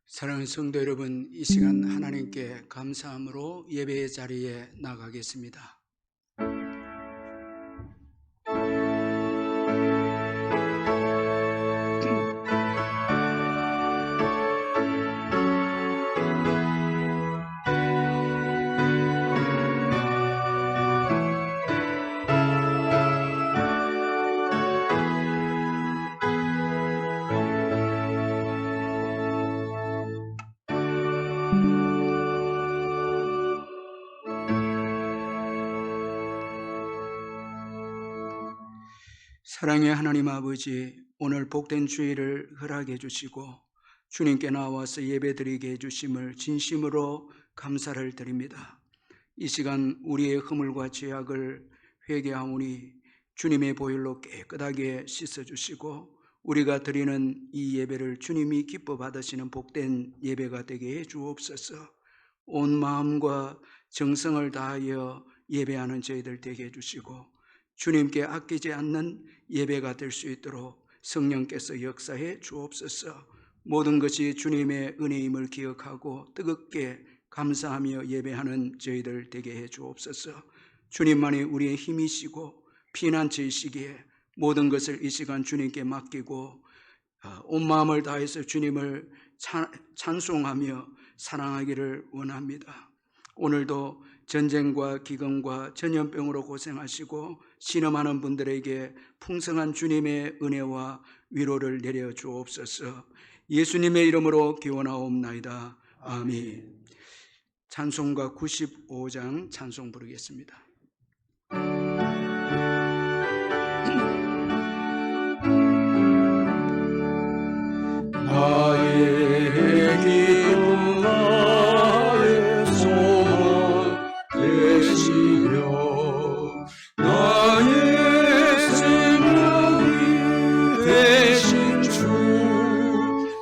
사랑하는 성도 여러분, 이 시간 하나님께 감사함으로 예배의 자리에 나가겠습니다. 사랑의 하나님 아버지, 오늘 복된 주일을 허락해 주시고 주님께 나와서 예배드리게 해주심을 진심으로 감사를 드립니다. 이 시간 우리의 허물과 죄악을 회개하오니 주님의 보혈로 깨끗하게 씻어주시고 우리가 드리는 이 예배를 주님이 기뻐 받으시는 복된 예배가 되게 해 주옵소서. 온 마음과 정성을 다하여 예배하는 저희들 되게 해주시고 주님께 아끼지 않는 예배가 될 수 있도록 성령께서 역사해 주옵소서. 모든 것이 주님의 은혜임을 기억하고 뜨겁게 감사하며 예배하는 저희들 되게 해 주옵소서. 주님만이 우리의 힘이시고 피난처이시기에 모든 것을 이 시간 주님께 맡기고 온 마음을 다해서 주님을 찬송하며 사랑하기를 원합니다. 오늘도 전쟁과 기근과 전염병으로 고생하시고 신음하는 분들에게 풍성한 주님의 은혜와 위로를 내려 주옵소서. 예수님의 이름으로 기원하옵나이다. 아멘. 찬송가 95장 찬송 부르겠습니다. 나의 기쁨 나의 소망 되시며 나의 생명이 되신 주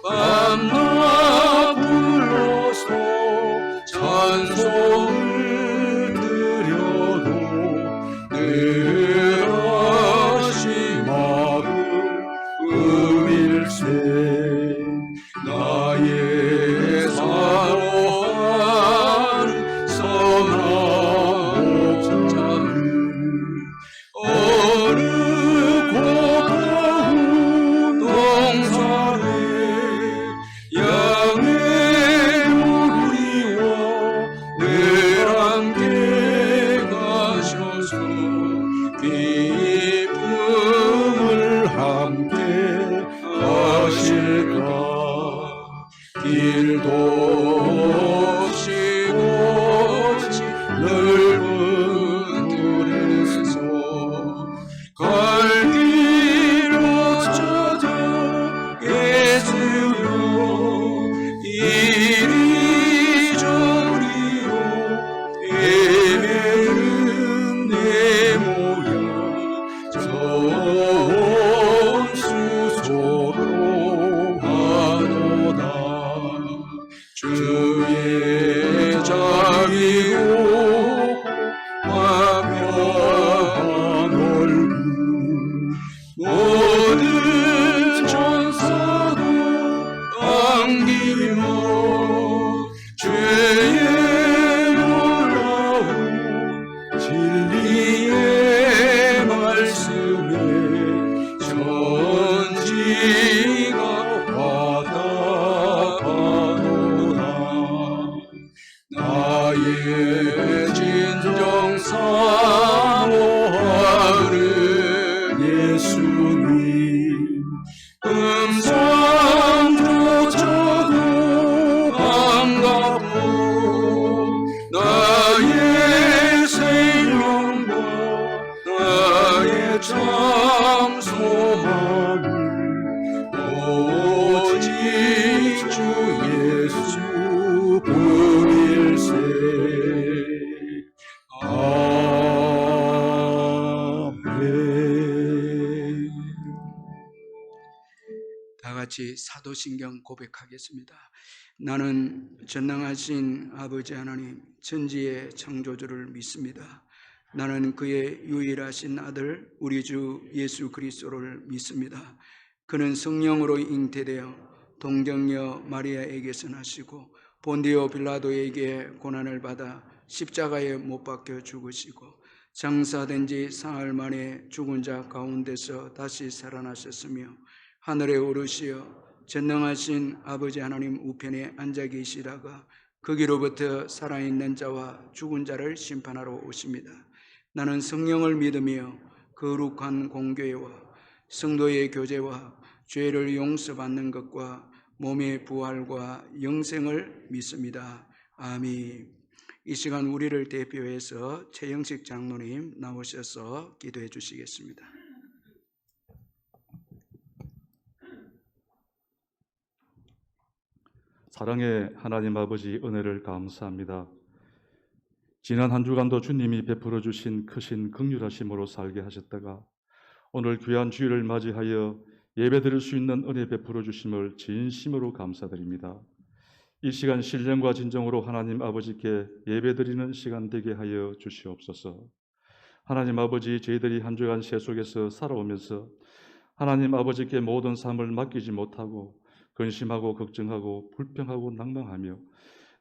밤낮 불러서 찬송을 드려도 늘 하심하를 음일세 나의 사랑하는 선한 목자를 어느 고가운 동산에 양의 우리와 늘 함께 가셔서 기쁨을 함께 하실까. 길도 없이 오직 넓은 물에서 갈 길로 찾아 예수여 이리저리로 헤매는 내 모양 저온 수소로 하노다. 음성조차도 반갑고 나의 생명과 나의 참 소망은 오직 주 예수 뿐일세. 아멘. 다 같이 사도신경 고백하겠습니다. 나는 전능하신 아버지 하나님 천지의 창조주를 믿습니다. 나는 그의 유일하신 아들 우리 주 예수 그리스도를 믿습니다. 그는 성령으로 잉태되어 동정녀 마리아에게서 나시고 본디오 빌라도에게 고난을 받아 십자가에 못 박혀 죽으시고 장사된 지 사흘 만에 죽은 자 가운데서 다시 살아나셨으며 하늘에 오르시어 전능하신 아버지 하나님 우편에 앉아 계시다가 거기로부터 살아있는 자와 죽은 자를 심판하러 오십니다. 나는 성령을 믿으며 거룩한 공교회와 성도의 교제와 죄를 용서받는 것과 몸의 부활과 영생을 믿습니다. 아멘. 이 시간 우리를 대표해서 최영식 장로님 나오셔서 기도해 주시겠습니다. 사랑의 하나님 아버지 은혜를 감사합니다. 지난 한 주간도 주님이 베풀어 주신 크신 긍휼하심으로 살게 하셨다가 오늘 귀한 주일을 맞이하여 예배드릴 수 있는 은혜 베풀어 주심을 진심으로 감사드립니다. 이 시간 신령과 진정으로 하나님 아버지께 예배드리는 시간 되게 하여 주시옵소서. 하나님 아버지, 저희들이 한 주간 세속에서 살아오면서 하나님 아버지께 모든 삶을 맡기지 못하고 근심하고 걱정하고 불평하고 낭망하며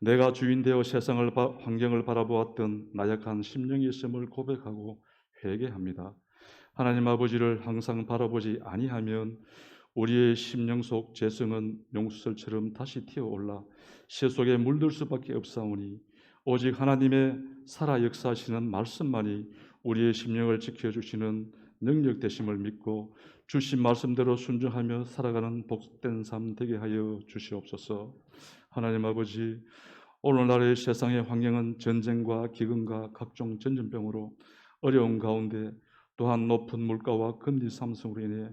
내가 주인 되어 세상을 환경을 바라보았던 나약한 심령이 있음을 고백하고 회개합니다. 하나님 아버지를 항상 바라보지 아니하면 우리의 심령 속 재성은 용수설처럼 다시 튀어올라 새 속에 물들 수밖에 없사오니 오직 하나님의 살아 역사하시는 말씀만이 우리의 심령을 지켜주시는 능력 되심을 믿고 주신 말씀대로 순종하며 살아가는 복된 삶 되게 하여 주시옵소서. 하나님 아버지, 오늘날의 세상의 환경은 전쟁과 기근과 각종 전염병으로 어려운 가운데 또한 높은 물가와 금리 상승으로 인해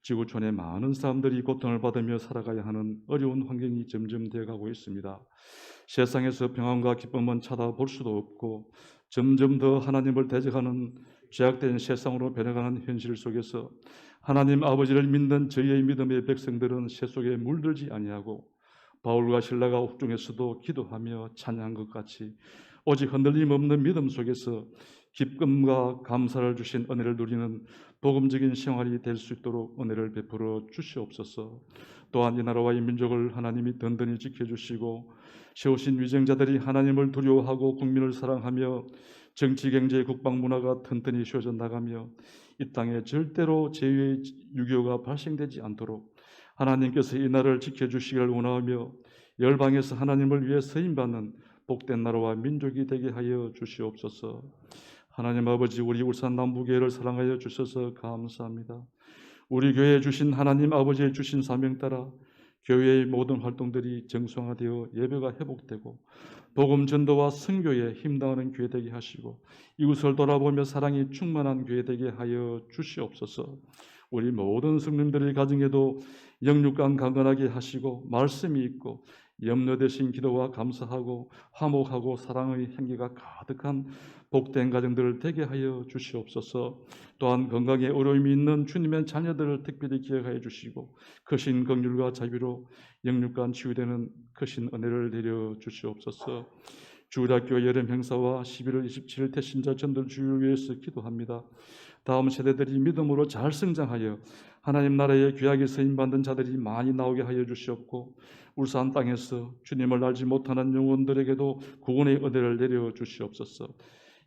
지구촌의 많은 사람들이 고통을 받으며 살아가야 하는 어려운 환경이 점점 되어가고 있습니다. 세상에서 평안과 기쁨은 찾아볼 수도 없고 점점 더 하나님을 대적하는 죄악된 세상으로 변해가는 현실 속에서 하나님 아버지를 믿는 저희의 믿음의 백성들은 새 속에 물들지 아니하고 바울과 신라가 옥중에서도 기도하며 찬양한 것 같이 오직 흔들림 없는 믿음 속에서 기쁨과 감사를 주신 은혜를 누리는 복음적인 생활이 될 수 있도록 은혜를 베풀어 주시옵소서. 또한 이 나라와 이 민족을 하나님이 든든히 지켜주시고 세우신 위정자들이 하나님을 두려워하고 국민을 사랑하며 정치, 경제, 국방, 문화가 튼튼히 쉬어져 나가며 이 땅에 절대로 제외의 유교가 발생되지 않도록 하나님께서 이 나라를 지켜주시기를 원하며 열방에서 하나님을 위해 쓰임받는 복된 나라와 민족이 되게 하여 주시옵소서. 하나님 아버지, 우리 울산 남부교회를 사랑하여 주셔서 감사합니다. 우리 교회에 주신 하나님 아버지의 주신 사명 따라 교회의 모든 활동들이 정상화되어 예배가 회복되고 복음 전도와 선교에 힘당하는 교회 되게 하시고 이웃을 돌아보며 사랑이 충만한 교회 되게 하여 주시옵소서. 우리 모든 성도님들의 가정에도 영육간 강건하게 하시고 말씀이 있고 염려되신 기도와 감사하고 화목하고 사랑의 향기가 가득한 복된 가정들을 되게 하여 주시옵소서. 또한 건강에 어려움이 있는 주님의 자녀들을 특별히 기억하여 주시고 크신 긍휼과 자비로 영육간 치유되는 크신 은혜를 내려 주시옵소서. 주일학교 여름 행사와 11월 27일 태신자 전도를 주를 위해서 기도합니다. 다음 세대들이 믿음으로 잘 성장하여 하나님 나라의 귀하게 쓰임받는 자들이 많이 나오게 하여 주시옵고 울산 땅에서 주님을 알지 못하는 영혼들에게도 구원의 은혜를 내려 주시옵소서.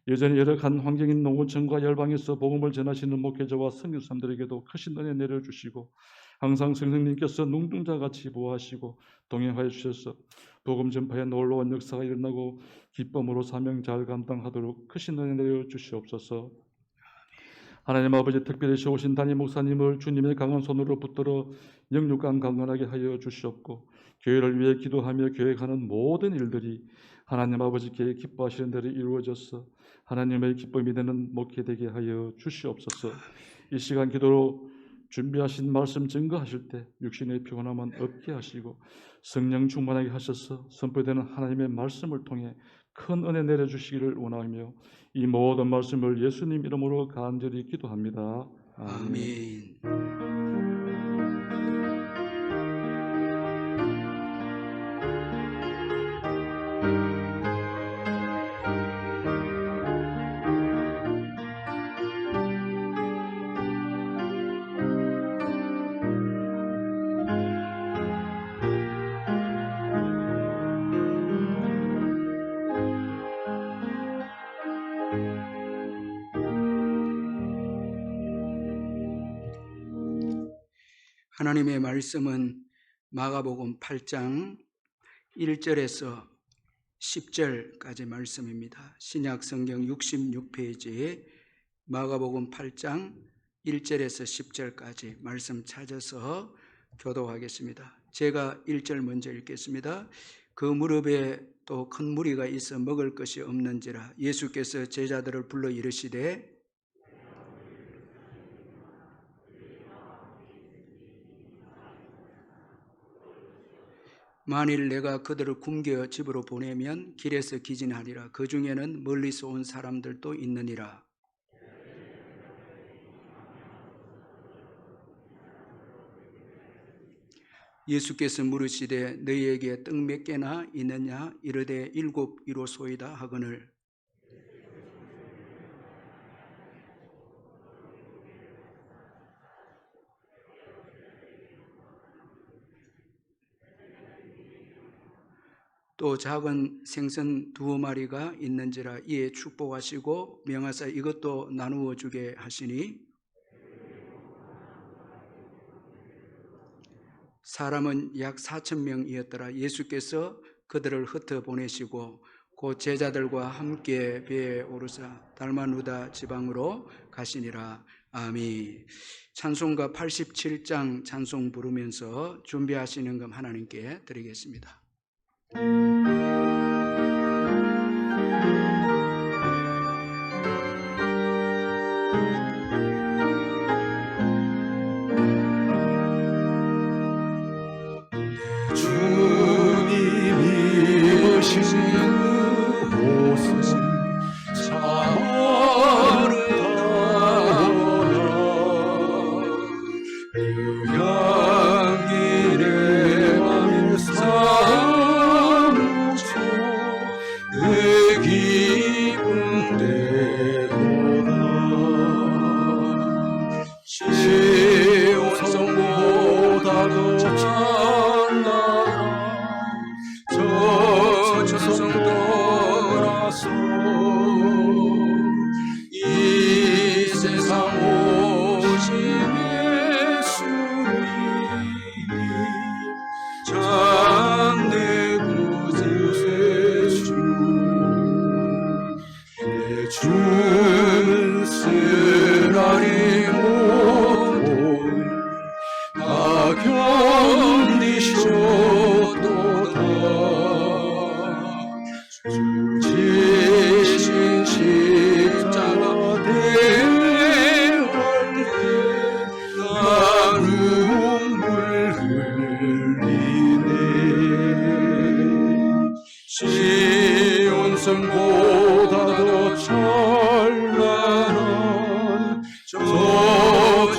여전히 열악한 환경인 농어촌과 열방에서 복음을 전하시는 목회자와 선교사님들에게도 크신 은혜 내려주시고 항상 성령님께서 눈동자같이 보호하시고 동행하여 주셔서 복음 전파에 놀라운 역사가 일어나고 기쁨으로 사명 잘 감당하도록 크신 은혜 내려주시옵소서. 하나님 아버지, 특별히 세우신 담임 목사님을 주님의 강한 손으로 붙들어 영육간 강건하게 하여 주시옵고, 교회를 위해 기도하며 계획하는 모든 일들이 하나님 아버지께 기뻐하시는 대로 이루어져서 하나님의 기쁨이 되는 목회 되게 하여 주시옵소서. 이 시간 기도로 준비하신 말씀 증거하실 때 육신의 피곤함은 없게 하시고 성령 충만하게 하셔서 선포되는 하나님의 말씀을 통해 큰 은혜 내려주시기를 원하며 이 모든 말씀을 예수님 이름으로 간절히 기도합니다. 아멘. 하나님의 말씀은 마가복음 8장 1절에서 10절까지 말씀입니다. 신약 성경 66페이지에 마가복음 8장 1절에서 10절까지 말씀 찾아서 교도하겠습니다. 제가 1절 먼저 읽겠습니다. 그 무렵에 또 큰 무리가 있어 먹을 것이 없는지라 예수께서 제자들을 불러 이르시되 만일 내가 그들을 굶겨 집으로 보내면 길에서 기진하리라. 그 중에는 멀리서 온 사람들도 있느니라. 예수께서 물으시되 너희에게 떡 몇 개나 있느냐? 이르되 7 이로소이다 하거늘 또 작은 생선 2마리가 있는지라. 이에 축복하시고 명하사 이것도 나누어 주게 하시니 사람은 약 4,000명이었더라. 예수께서 그들을 흩어 보내시고 곧 제자들과 함께 배에 오르사 달마누다 지방으로 가시니라. 아멘. 찬송가 87장 찬송 부르면서 준비하시는 것 하나님께 드리겠습니다. 주님이 오시는 곳은 참아르다오라. 유양길에 맘을 사무쳐 내 기쁨 되도다. 시온성보다도 찬란한 저 천성 떠나서 이 세상 오신 예수님 참내 구세주. 내 주는 쓰라리 모든 다 견디셨도다. 주 지신 십자가 대할 때 나 눈물 흘리네. 시온성보다도 찬란한 저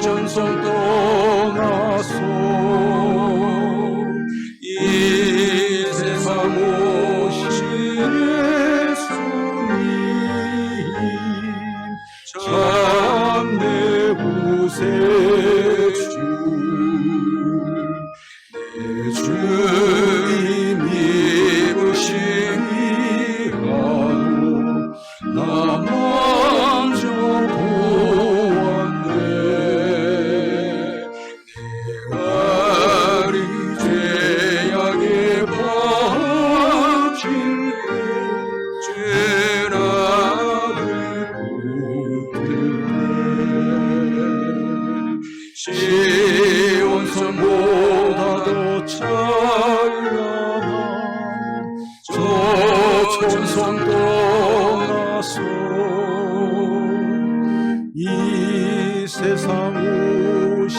천성 떠나서 이 세상 오신 예수님 참내 구세주. 내 주님 입으심이 하오니 천성 떠나서 이 세상 오신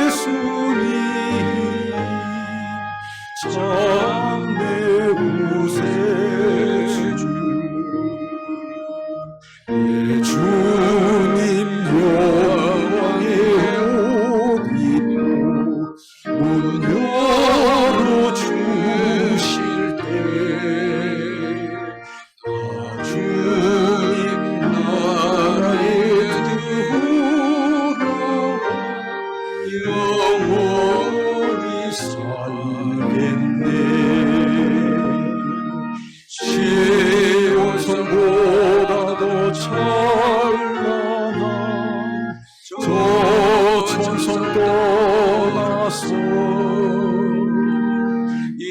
예수님 참내 구세주 주님 영광의 옷 입고 문 열어주실 때 다 주님 나라에 들어가 영원히 살겠네. 시온성보다 더 찬란한 저 천성 떠나서 이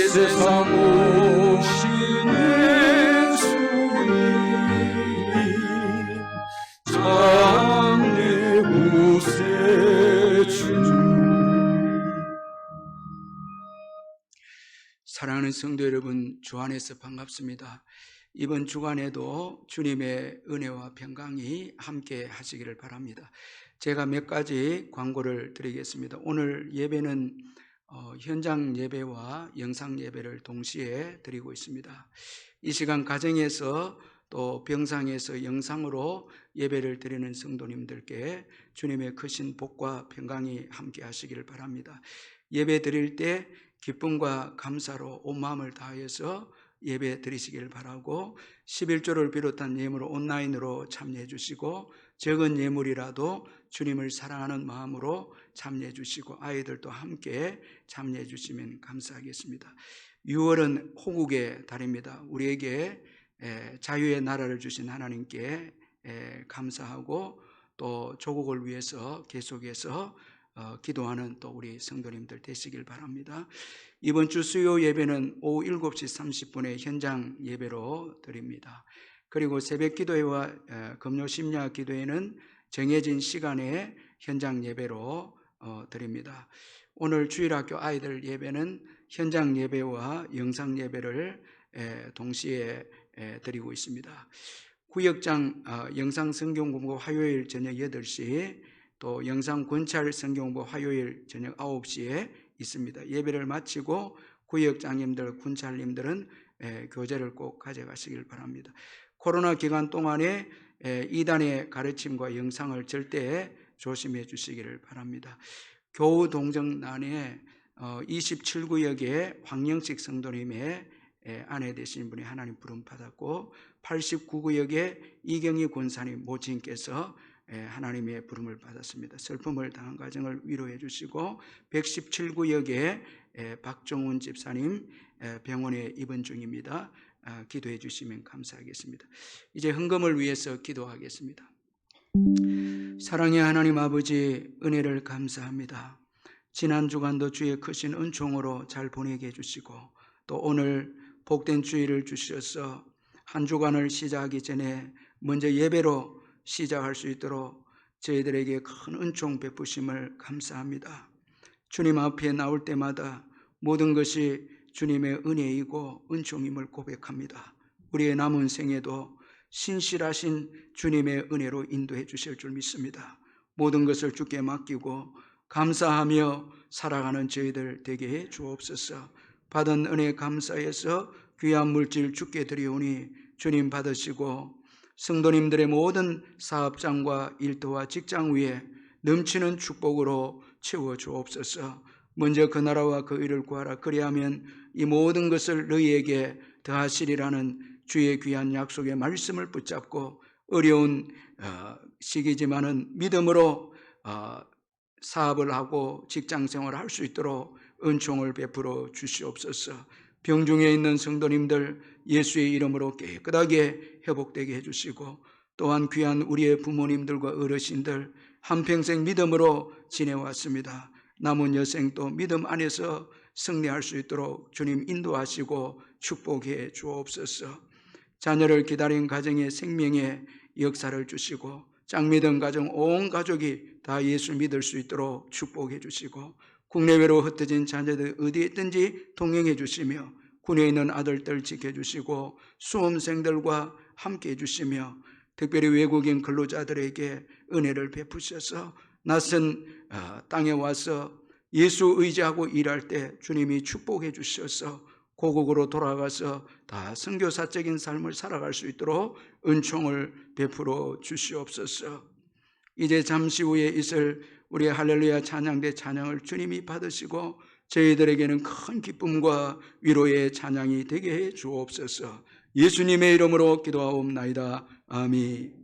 세상 오신 예수님 참내 구세주. 사랑하는 성도 여러분, 주 안에서 반갑습니다. 이번 주간에도 주님의 은혜와 평강이 함께 하시기를 바랍니다. 제가 몇 가지 광고를 드리겠습니다. 오늘 예배는 현장 예배와 영상 예배를 동시에 드리고 있습니다. 이 시간 가정에서 또 병상에서 영상으로 예배를 드리는 성도님들께 주님의 크신 복과 평강이 함께 하시기를 바랍니다. 예배 드릴 때 기쁨과 감사로 온 마음을 다해서 예배 드리시길 바라고, 11조를 비롯한 예물을 온라인으로 참여해 주시고, 적은 예물이라도 주님을 사랑하는 마음으로 참여해 주시고, 아이들도 함께 참여해 주시면 감사하겠습니다. 6월은 호국의 달입니다. 우리에게 자유의 나라를 주신 하나님께 감사하고, 또 조국을 위해서 계속해서 기도하는 또 우리 성도님들 되시길 바랍니다. 이번 주 수요 예배는 오후 7시 30분에 현장 예배로 드립니다. 그리고 새벽 기도회와 금요 심야 기도회는 정해진 시간에 현장 예배로 드립니다. 오늘 주일학교 아이들 예배는 현장 예배와 영상 예배를 동시에 드리고 있습니다. 구역장 영상 성경 공부 화요일 저녁 8시, 또 영상 권찰 성경 공부 화요일 저녁 9시에 있습니다. 예배를 마치고 구역장님들, 군찰님들은 교제를 꼭 가져가시길 바랍니다. 코로나 기간 동안에 이단의 가르침과 영상을 절대 조심해 주시기를 바랍니다. 교우 동정란에 27구역에 황영식 성도님의 아내 되신 분이 하나님 부름 받았고, 89구역에 이경희 권사님 모친께서 하나님의 부름을 받았습니다. 슬픔을 당한 가정을 위로해 주시고, 117구역에 박종훈 집사님 병원에 입원 중입니다. 기도해 주시면 감사하겠습니다. 이제 헌금을 위해서 기도하겠습니다. 사랑의 하나님 아버지, 은혜를 감사합니다. 지난 주간도 주의 크신 은총으로 잘 보내게 해주시고, 또 오늘 복된 주일을 주셔서 한 주간을 시작하기 전에 먼저 예배로 시작할 수 있도록 저희들에게 큰 은총 베푸심을 감사합니다. 주님 앞에 나올 때마다 모든 것이 주님의 은혜이고 은총임을 고백합니다. 우리의 남은 생에도 신실하신 주님의 은혜로 인도해 주실 줄 믿습니다. 모든 것을 주께 맡기고 감사하며 살아가는 저희들 되게 해 주옵소서. 받은 은혜 감사해서 귀한 물질 주께 드리오니 주님 받으시고, 성도님들의 모든 사업장과 일터와 직장 위에 넘치는 축복으로 채워 주옵소서. 먼저 그 나라와 그 의를 구하라. 그리하면 이 모든 것을 너희에게 더하시리라는 주의 귀한 약속의 말씀을 붙잡고 어려운 시기지만은 믿음으로 사업을 하고 직장 생활을 할 수 있도록 은총을 베풀어 주시옵소서. 병중에 있는 성도님들 예수의 이름으로 깨끗하게 회복되게 해주시고, 또한 귀한 우리의 부모님들과 어르신들 한평생 믿음으로 지내왔습니다. 남은 여생도 믿음 안에서 승리할 수 있도록 주님 인도하시고 축복해 주옵소서. 자녀를 기다린 가정의 생명의 역사를 주시고, 짝믿은 가정 온 가족이 다 예수 믿을 수 있도록 축복해 주시고, 국내외로 흩어진 자녀들 어디에 있든지 동행해 주시며, 군에 있는 아들들 지켜주시고 수험생들과 함께 해주시며 특별히 외국인 근로자들에게 은혜를 베푸셔서 낯선 땅에 와서 예수 의지하고 일할 때 주님이 축복해 주셔서 고국으로 돌아가서 다 선교사적인 삶을 살아갈 수 있도록 은총을 베풀어 주시옵소서. 이제 잠시 후에 있을 우리 할렐루야 찬양대 찬양을 주님이 받으시고 저희들에게는 큰 기쁨과 위로의 찬양이 되게 해 주옵소서. 예수님의 이름으로 기도하옵나이다. 아멘.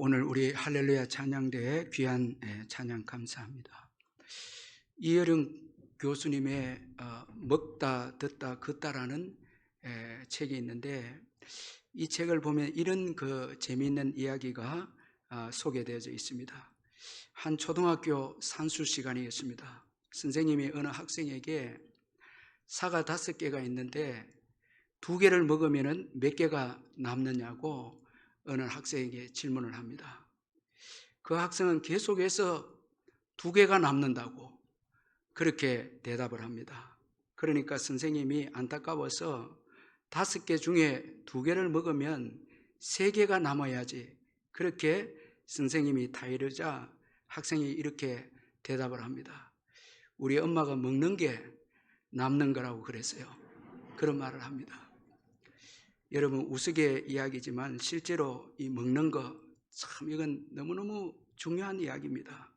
오늘 우리 할렐루야 찬양대에 귀한 찬양 감사합니다. 이여름 교수님의 먹다 듣다 걷다라는 책이 있는데 이 책을 보면 이런 재미있는 이야기가 소개되어져 있습니다. 한 초등학교 산수 시간이었습니다. 선생님이 어느 학생에게 사과 5개가 있는데 2개를 먹으면 몇 개가 남느냐고 어느 학생에게 질문을 합니다. 그 학생은 계속해서 2개가 남는다고 그렇게 대답을 합니다. 그러니까 선생님이 안타까워서 5개 중에 2개를 먹으면 3개가 남아야지 그렇게 선생님이 다 이르자 학생이 이렇게 대답을 합니다. 우리 엄마가 먹는 게 남는 거라고 그랬어요. 그런 말을 합니다. 여러분 우스개 이야기지만 실제로 이 먹는 거 참 이건 너무너무 중요한 이야기입니다.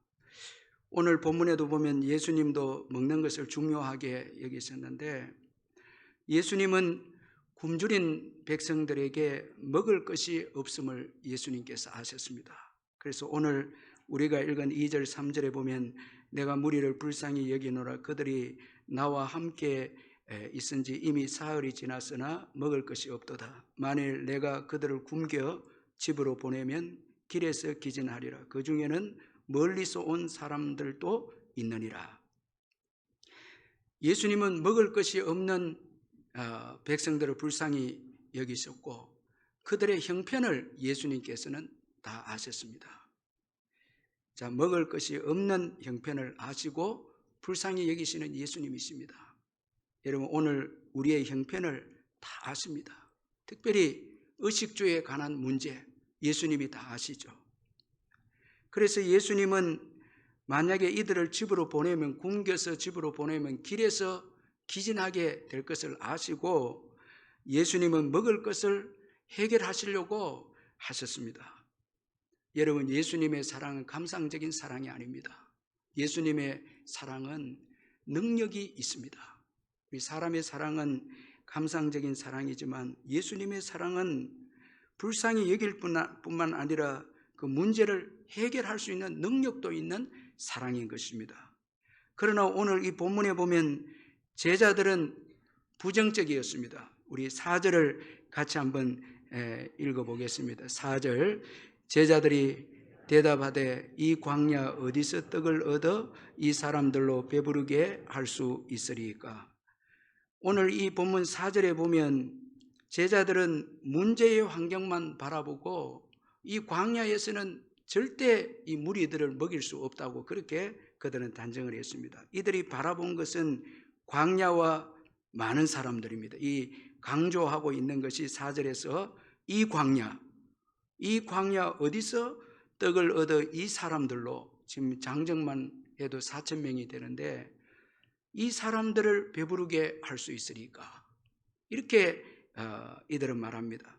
오늘 본문에도 보면 예수님도 먹는 것을 중요하게 여기셨는데 예수님은 굶주린 백성들에게 먹을 것이 없음을 예수님께서 아셨습니다. 그래서 오늘 우리가 읽은 2절 3절에 보면 내가 무리를 불쌍히 여기노라. 그들이 나와 함께 있은지 이미 사흘이 지났으나 먹을 것이 없도다. 만일 내가 그들을 굶겨 집으로 보내면 길에서 기진하리라. 그 중에는 멀리서 온 사람들도 있느니라. 예수님은 먹을 것이 없는 백성들을 불쌍히 여기셨고 그들의 형편을 예수님께서는 다 아셨습니다. 자, 먹을 것이 없는 형편을 아시고 불쌍히 여기시는 예수님이십니다. 여러분, 오늘 우리의 형편을 다 아십니다. 특별히 의식주에 관한 문제 예수님이 다 아시죠. 그래서 예수님은 만약에 이들을 집으로 보내면, 굶겨서 집으로 보내면 길에서 기진하게 될 것을 아시고 예수님은 먹을 것을 해결하시려고 하셨습니다. 여러분, 예수님의 사랑은 감상적인 사랑이 아닙니다. 예수님의 사랑은 능력이 있습니다. 우리 사람의 사랑은 감상적인 사랑이지만 예수님의 사랑은 불쌍히 여길 뿐만 아니라 그 문제를 해결할 수 있는 능력도 있는 사랑인 것입니다. 그러나 오늘 이 본문에 보면 제자들은 부정적이었습니다. 우리 4절을 같이 한번 읽어보겠습니다. 4절, 제자들이 대답하되 이 광야 어디서 떡을 얻어 이 사람들로 배부르게 할 수 있으리까? 오늘 이 본문 4절에 보면 제자들은 문제의 환경만 바라보고 이 광야에서는 절대 이 무리들을 먹일 수 없다고 그렇게 그들은 단정을 했습니다. 이들이 바라본 것은 광야와 많은 사람들입니다. 이 강조하고 있는 것이 4절에서 이 광야 어디서 떡을 얻어 이 사람들로, 지금 장정만 해도 4,000명이 되는데 이 사람들을 배부르게 할 수 있으리까? 이렇게 이들은 말합니다.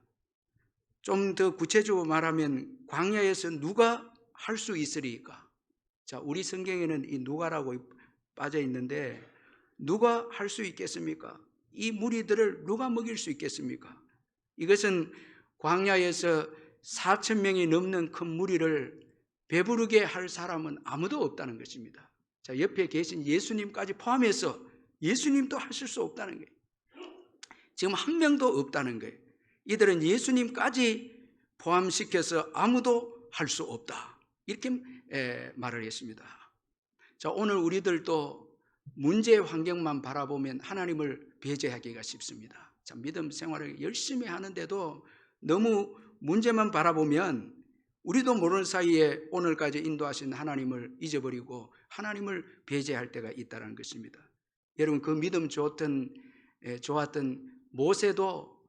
좀 더 구체적으로 말하면 광야에서 누가 할 수 있으리까? 자, 우리 성경에는 이 누가라고 빠져 있는데 누가 할 수 있겠습니까? 이 무리들을 누가 먹일 수 있겠습니까? 이것은 광야에서 4,000명이 넘는 큰 무리를 배부르게 할 사람은 아무도 없다는 것입니다. 자, 옆에 계신 예수님까지 포함해서 예수님도 하실 수 없다는 거예요. 지금 한 명도 없다는 거예요. 이들은 예수님까지 포함시켜서 아무도 할 수 없다, 이렇게 말을 했습니다. 자, 오늘 우리들도 문제의 환경만 바라보면 하나님을 배제하기가 쉽습니다. 자, 믿음 생활을 열심히 하는데도 너무 문제만 바라보면 우리도 모르는 사이에 오늘까지 인도하신 하나님을 잊어버리고 하나님을 배제할 때가 있다는 것입니다. 여러분, 그 믿음 좋았던 모세도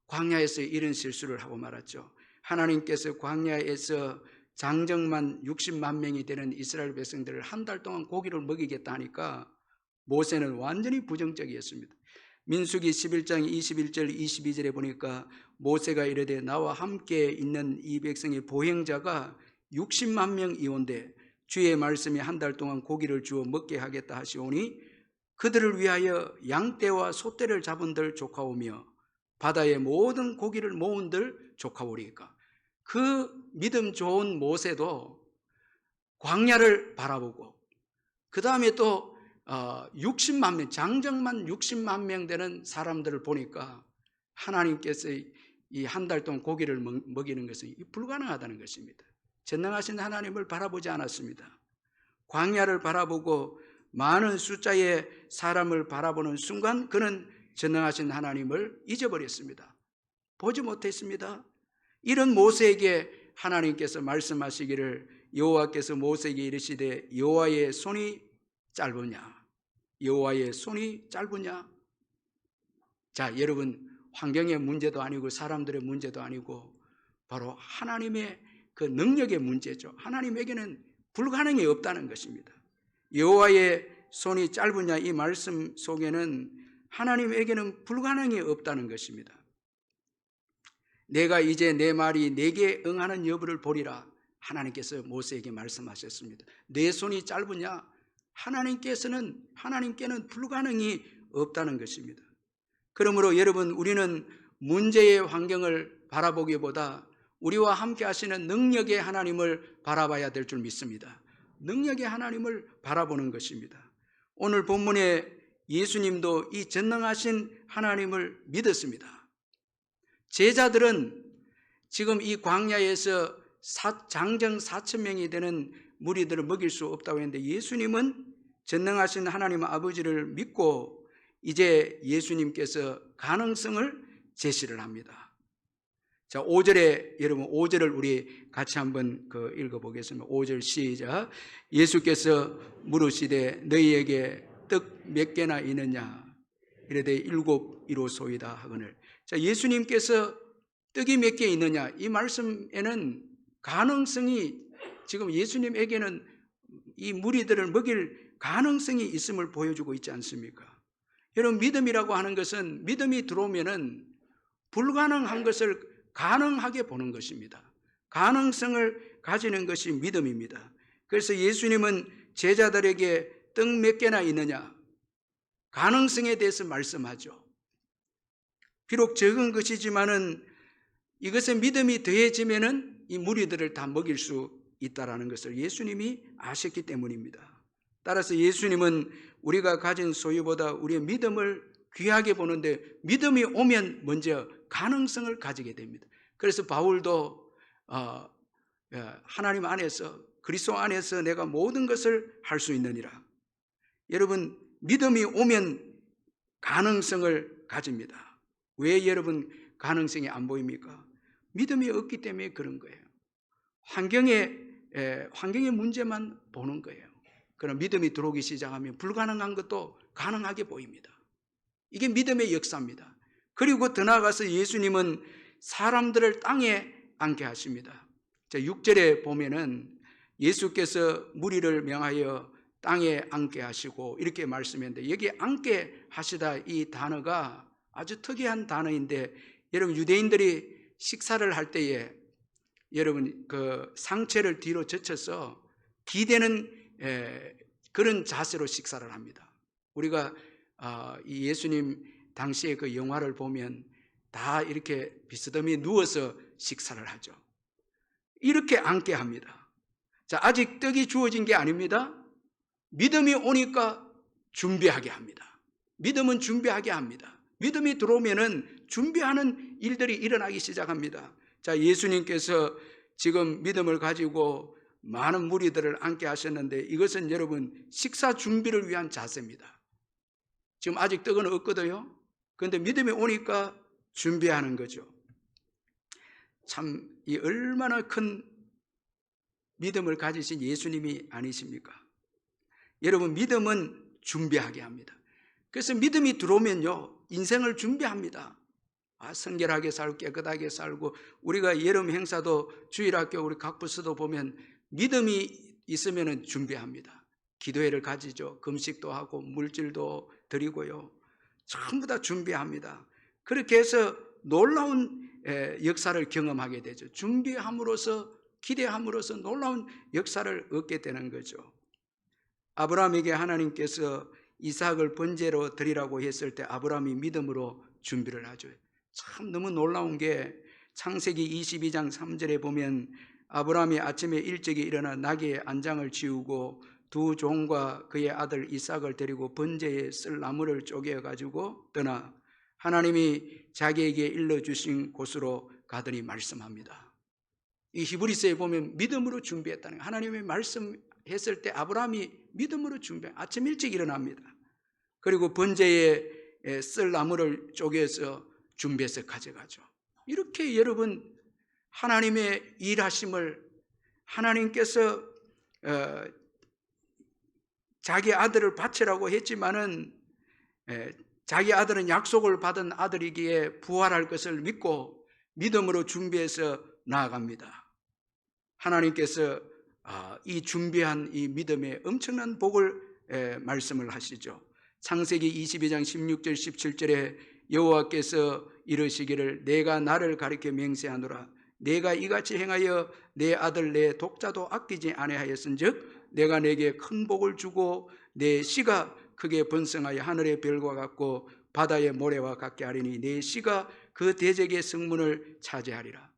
광야에서 이런 실수를 하고 말았죠. 하나님께서 광야에서 장정만 60만 명이 되는 이스라엘 백성들을 한 달 동안 고기를 먹이겠다 하니까 모세는 완전히 부정적이었습니다. 민수기 11장 21절 22절에 보니까 모세가 이르되 나와 함께 있는 이 백성의 보행자가 60만 명이온데 주의 말씀이 한 달 동안 고기를 주어 먹게 하겠다 하시오니 그들을 위하여 양떼와 소떼를 잡은들 조카오며 바다의 모든 고기를 모은들 조카오리까? 그 믿음 좋은 모세도 광야를 바라보고 그 다음에 또 60만 명, 장정만 60만 명 되는 사람들을 보니까 하나님께서 이 한 달 동안 고기를 먹이는 것은 불가능하다는 것입니다. 전능하신 하나님을 바라보지 않았습니다. 광야를 바라보고 많은 숫자의 사람을 바라보는 순간 그는 전능하신 하나님을 잊어버렸습니다. 보지 못했습니다. 이런 모세에게 하나님께서 말씀하시기를 여호와께서 모세에게 이르시되 여호와의 손이 짧으냐? 여호와의 손이 짧으냐? 자, 여러분, 환경의 문제도 아니고 사람들의 문제도 아니고 바로 하나님의 그 능력의 문제죠. 하나님에게는 불가능이 없다는 것입니다. 여호와의 손이 짧으냐, 이 말씀 속에는 하나님에게는 불가능이 없다는 것입니다. 내가 이제 내 말이 내게 응하는 여부를 보리라, 하나님께서 모세에게 말씀하셨습니다. 내 손이 짧으냐? 하나님께는 불가능이 없다는 것입니다. 그러므로 여러분, 우리는 문제의 환경을 바라보기보다 우리와 함께 하시는 능력의 하나님을 바라봐야 될 줄 믿습니다. 능력의 하나님을 바라보는 것입니다. 오늘 본문에 예수님도 이 전능하신 하나님을 믿었습니다. 제자들은 지금 이 광야에서 장정 4,000명이 되는 무리들을 먹일 수 없다고 했는데, 예수님은 전능하신 하나님 아버지를 믿고 이제 예수님께서 가능성을 제시를 합니다. 자, 5절에 여러분 5절을 우리 같이 한번 읽어보겠습니다. 5절 시작. 예수께서 물으시되 너희에게 떡 몇 개나 있느냐? 이르되 7 이로소이다 하거늘. 자, 예수님께서 떡이 몇 개 있느냐? 이 말씀에는 가능성이, 지금 예수님에게는 이 무리들을 먹일 가능성이 있음을 보여주고 있지 않습니까? 여러분, 믿음이라고 하는 것은 믿음이 들어오면은 불가능한 것을 가능하게 보는 것입니다. 가능성을 가지는 것이 믿음입니다. 그래서 예수님은 제자들에게 떡 몇 개나 있느냐? 가능성에 대해서 말씀하죠. 비록 적은 것이지만은 이것에 믿음이 더해지면은 이 무리들을 다 먹일 수 있다라는 것을 예수님이 아셨기 때문입니다. 따라서 예수님은 우리가 가진 소유보다 우리의 믿음을 귀하게 보는데, 믿음이 오면 먼저 가능성을 가지게 됩니다. 그래서 바울도 하나님 안에서, 그리스도 안에서 내가 모든 것을 할 수 있느니라. 여러분, 믿음이 오면 가능성을 가집니다. 왜 여러분 가능성이 안 보입니까? 믿음이 없기 때문에 그런 거예요. 환경의 문제만 보는 거예요. 그럼 믿음이 들어오기 시작하면 불가능한 것도 가능하게 보입니다. 이게 믿음의 역사입니다. 그리고 더 나아가서 예수님은 사람들을 땅에 앉게 하십니다. 6절에 보면은 예수께서 무리를 명하여 땅에 앉게 하시고 이렇게 말씀했는데, 여기 앉게 하시다 이 단어가 아주 특이한 단어인데, 여러분 유대인들이 식사를 할 때에 여러분 그 상체를 뒤로 젖혀서 기대는 그런 자세로 식사를 합니다. 우리가 이 예수님 당시의 그 영화를 보면 다 이렇게 비스듬히 누워서 식사를 하죠. 이렇게 앉게 합니다. 자, 아직 떡이 주어진 게 아닙니다. 믿음이 오니까 준비하게 합니다. 믿음은 준비하게 합니다. 믿음이 들어오면은 준비하는 일들이 일어나기 시작합니다. 자, 예수님께서 지금 믿음을 가지고 많은 무리들을 앉게 하셨는데, 이것은 여러분 식사 준비를 위한 자세입니다. 지금 아직 떡은 없거든요. 그런데 믿음이 오니까 준비하는 거죠. 참, 이 얼마나 큰 믿음을 가지신 예수님이 아니십니까? 여러분, 믿음은 준비하게 합니다. 그래서 믿음이 들어오면요, 인생을 준비합니다. 성결하게 살고 깨끗하게 살고, 우리가 여름 행사도 주일학교 우리 각 부서도 보면 믿음이 있으면 준비합니다. 기도회를 가지죠. 금식도 하고 물질도 드리고요. 전부 다 준비합니다. 그렇게 해서 놀라운 역사를 경험하게 되죠. 준비함으로써, 기대함으로써 놀라운 역사를 얻게 되는 거죠. 아브라함에게 하나님께서 이삭을 번제로 드리라고 했을 때 아브라함이 믿음으로 준비를 하죠. 참 너무 놀라운 게 창세기 22장 3절에 보면 아브라함이 아침에 일찍이 일어나 나귀의 안장을 지우고 두 종과 그의 아들 이삭을 데리고 번제에 쓸 나무를 쪼개 가지고 떠나 하나님이 자기에게 일러주신 곳으로 가더니 말씀합니다. 이 히브리서에 보면 믿음으로 준비했다는 거예요. 하나님이 말씀했을 때 아브라함이 믿음으로 아침 일찍 일어납니다. 그리고 번제에 쓸 나무를 쪼개서 준비해서 가져가죠. 이렇게 여러분 하나님의 일하심을, 하나님께서 자기 아들을 바치라고 했지만은 자기 아들은 약속을 받은 아들이기에 부활할 것을 믿고 믿음으로 준비해서 나아갑니다. 하나님께서 이 준비한 이 믿음에 엄청난 복을 말씀을 하시죠. 창세기 22장 16절 17절에 여호와께서 이르시기를 내가 나를 가리켜 맹세하노라 내가 이같이 행하여 내 아들 내 독자도 아끼지 아니하였은즉 내가 내게 큰 복을 주고 내 씨가 크게 번성하여 하늘의 별과 같고 바다의 모래와 같게 하리니 내 씨가 그 대적의 성문을 차지하리라.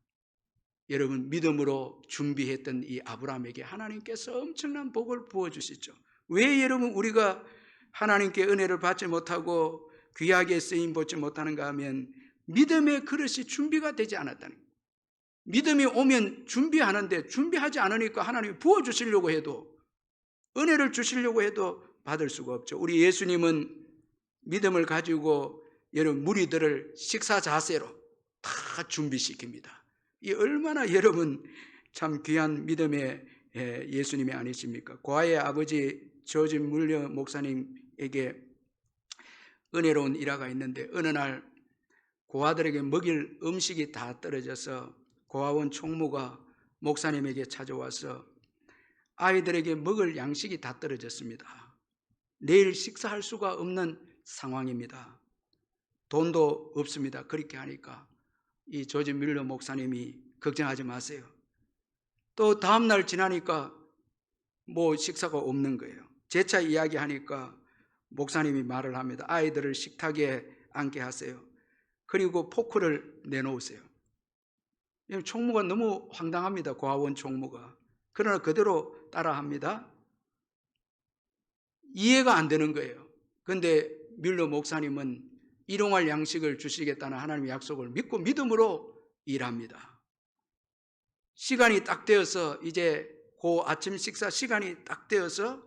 여러분 믿음으로 준비했던 이 아브라함에게 하나님께서 엄청난 복을 부어주시죠. 왜 여러분 우리가 하나님께 은혜를 받지 못하고 귀하게 쓰임 받지 못하는가 하면 믿음의 그릇이 준비가 되지 않았다는 거예요. 믿음이 오면 준비하는데 준비하지 않으니까 하나님이 부어주시려고 해도 은혜를 주시려고 해도 받을 수가 없죠. 우리 예수님은 믿음을 가지고 여러분 무리들을 식사 자세로 다 준비시킵니다. 이 얼마나 여러분 참 귀한 믿음의 예수님이 아니십니까? 고아의 아버지 조지 물려 목사님에게 은혜로운 일화가 있는데 어느 날 고아들에게 먹일 음식이 다 떨어져서 고아원 총무가 목사님에게 찾아와서 아이들에게 먹을 양식이 다 떨어졌습니다. 내일 식사할 수가 없는 상황입니다. 돈도 없습니다. 그렇게 하니까 이 조지 밀러 목사님이 걱정하지 마세요. 또 다음날 지나니까 뭐 식사가 없는 거예요. 재차 이야기하니까 목사님이 말을 합니다. 아이들을 식탁에 앉게 하세요. 그리고 포크를 내놓으세요. 총무가 너무 황당합니다. 고아원 총무가. 그러나 그대로 따라합니다. 이해가 안 되는 거예요. 그런데 밀러 목사님은 일용할 양식을 주시겠다는 하나님의 약속을 믿고 믿음으로 일합니다. 시간이 딱 되어서 이제 그 아침 식사 시간이 딱 되어서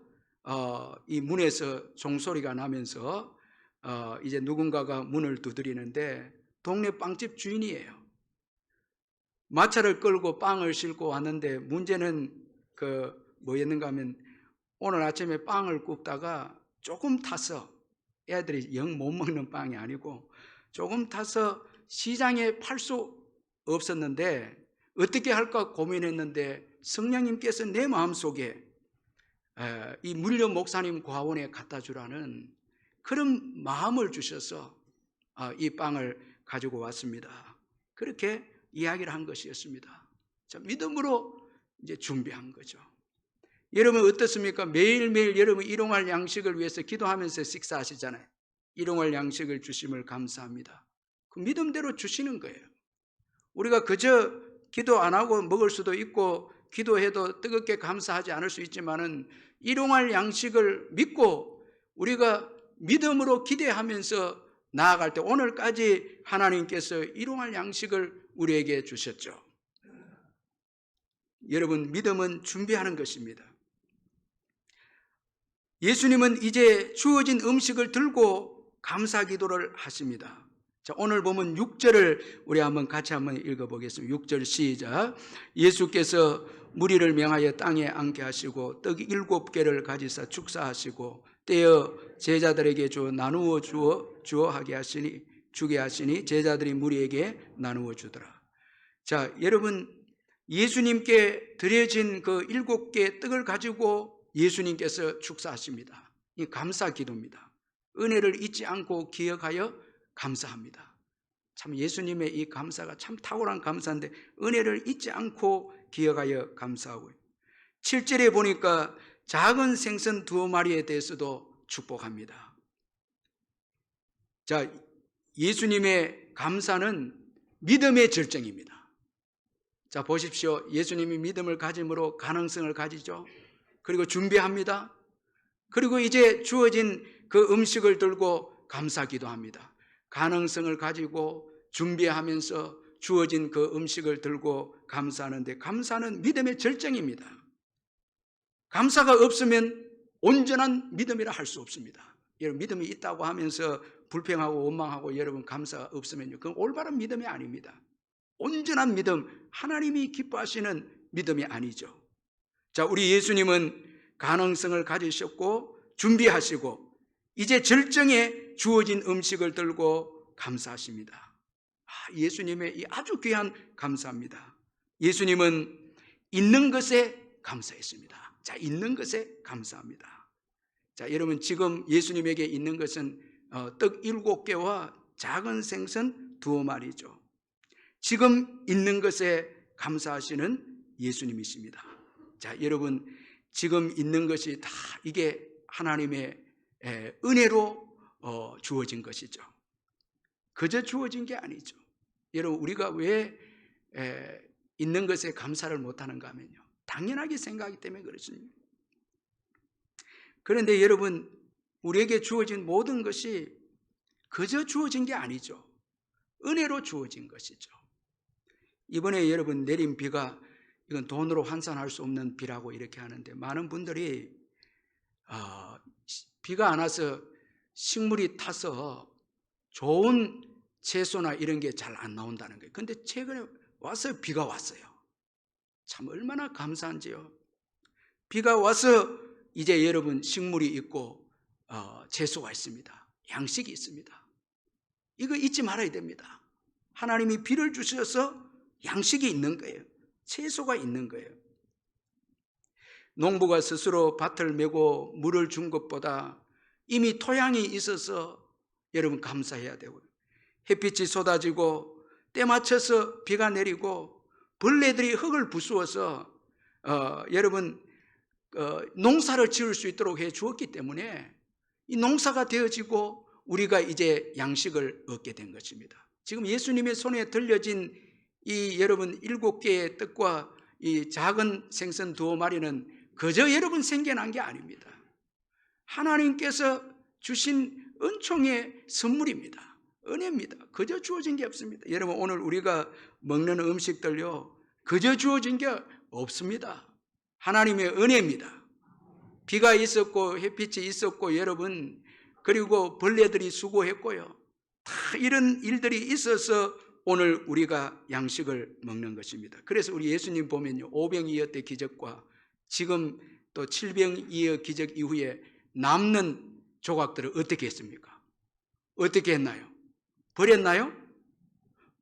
이 문에서 종소리가 나면서 이제 누군가가 문을 두드리는데 동네 빵집 주인이에요. 마차를 끌고 빵을 싣고 왔는데 문제는 뭐였는가 하면 오늘 아침에 빵을 굽다가 조금 타서 애들이 영 못 먹는 빵이 아니고 조금 타서 시장에 팔 수 없었는데 어떻게 할까 고민했는데 성령님께서 내 마음속에 이 물려 목사님 고아원에 갖다 주라는 그런 마음을 주셔서 이 빵을 가지고 왔습니다. 그렇게 이야기를 한 것이었습니다. 자, 믿음으로 이제 준비한 거죠. 여러분 어떻습니까? 매일매일 여러분 일용할 양식을 위해서 기도하면서 식사하시잖아요. 일용할 양식을 주심을 감사합니다. 그 믿음대로 주시는 거예요. 우리가 그저 기도 안 하고 먹을 수도 있고 기도해도 뜨겁게 감사하지 않을 수 있지만은 일용할 양식을 믿고 우리가 믿음으로 기대하면서 나아갈 때 오늘까지 하나님께서 일용할 양식을 우리에게 주셨죠. 여러분 믿음은 준비하는 것입니다. 예수님은 이제 주어진 음식을 들고 감사 기도를 하십니다. 자, 오늘 보면 6절을 우리 같이 한번 읽어보겠습니다. 6절 시작. 예수께서 무리를 명하여 땅에 앉게 하시고 떡 7개를 가지사 축사하시고 떼어 제자들에게 나누어 주게 하시니 제자들이 무리에게 나누어 주더라. 자, 여러분 예수님께 드려진 그 7개 떡을 가지고 예수님께서 축사하십니다. 이 감사 기도입니다. 은혜를 잊지 않고 기억하여 감사합니다. 참 예수님의 이 감사가 참 탁월한 감사인데 은혜를 잊지 않고 기억하여 감사하고요. 7절에 보니까 작은 생선 2마리에 대해서도 축복합니다. 자, 예수님의 감사는 믿음의 절정입니다. 자, 보십시오. 예수님이 믿음을 가짐으로 가능성을 가지죠. 그리고 준비합니다. 그리고 이제 주어진 그 음식을 들고 감사 기도합니다. 가능성을 가지고 준비하면서 주어진 그 음식을 들고 감사하는데 감사는 믿음의 절정입니다. 감사가 없으면 온전한 믿음이라 할 수 없습니다. 여러분 믿음이 있다고 하면서 불평하고 원망하고 여러분 감사가 없으면요, 그건 올바른 믿음이 아닙니다. 온전한 믿음, 하나님이 기뻐하시는 믿음이 아니죠. 자, 우리 예수님은 가능성을 가지셨고 준비하시고 이제 절정에 주어진 음식을 들고 감사하십니다. 예수님의 이 아주 귀한 감사입니다. 예수님은 있는 것에 감사했습니다. 자, 있는 것에 감사합니다. 자, 여러분 지금 예수님에게 있는 것은 떡 7개와 작은 생선 2마리죠. 지금 있는 것에 감사하시는 예수님이십니다. 자, 여러분 지금 있는 것이 다 이게 하나님의 은혜로 주어진 것이죠. 그저 주어진 게 아니죠. 여러분 우리가 왜 있는 것에 감사를 못하는가 하면요, 당연하게 생각하기 때문에 그렇습니다. 그런데 여러분, 우리에게 주어진 모든 것이 그저 주어진 게 아니죠. 은혜로 주어진 것이죠. 이번에 여러분 내린 비가, 이건 돈으로 환산할 수 없는 비라고 이렇게 하는데, 많은 분들이 비가 안 와서 식물이 타서 좋은 채소나 이런 게 잘 안 나온다는 거예요. 근데 최근에 와서 비가 왔어요. 참 얼마나 감사한지요. 비가 와서 이제 여러분 식물이 있고 채소가 있습니다. 양식이 있습니다. 이거 잊지 말아야 됩니다. 하나님이 비를 주셔서 양식이 있는 거예요. 채소가 있는 거예요. 농부가 스스로 밭을 메고 물을 준 것보다 이미 토양이 있어서 여러분 감사해야 되고요. 햇빛이 쏟아지고 때 맞춰서 비가 내리고 벌레들이 흙을 부수어서 여러분 농사를 지을 수 있도록 해 주었기 때문에 이 농사가 되어지고 우리가 이제 양식을 얻게 된 것입니다. 지금 예수님의 손에 들려진 이 여러분 7개의 떡과 이 작은 생선 2마리는 그저 여러분 생겨난 게 아닙니다. 하나님께서 주신 은총의 선물입니다. 은혜입니다. 그저 주어진 게 없습니다. 여러분, 오늘 우리가 먹는 음식들요, 그저 주어진 게 없습니다. 하나님의 은혜입니다. 비가 있었고 햇빛이 있었고 여러분, 그리고 벌레들이 수고했고요, 다 이런 일들이 있어서 오늘 우리가 양식을 먹는 것입니다. 그래서 우리 예수님 보면요, 오병이어 때 기적과 지금 또 칠병이어 기적 이후에 남는 조각들을 어떻게 했습니까? 어떻게 했나요? 버렸나요?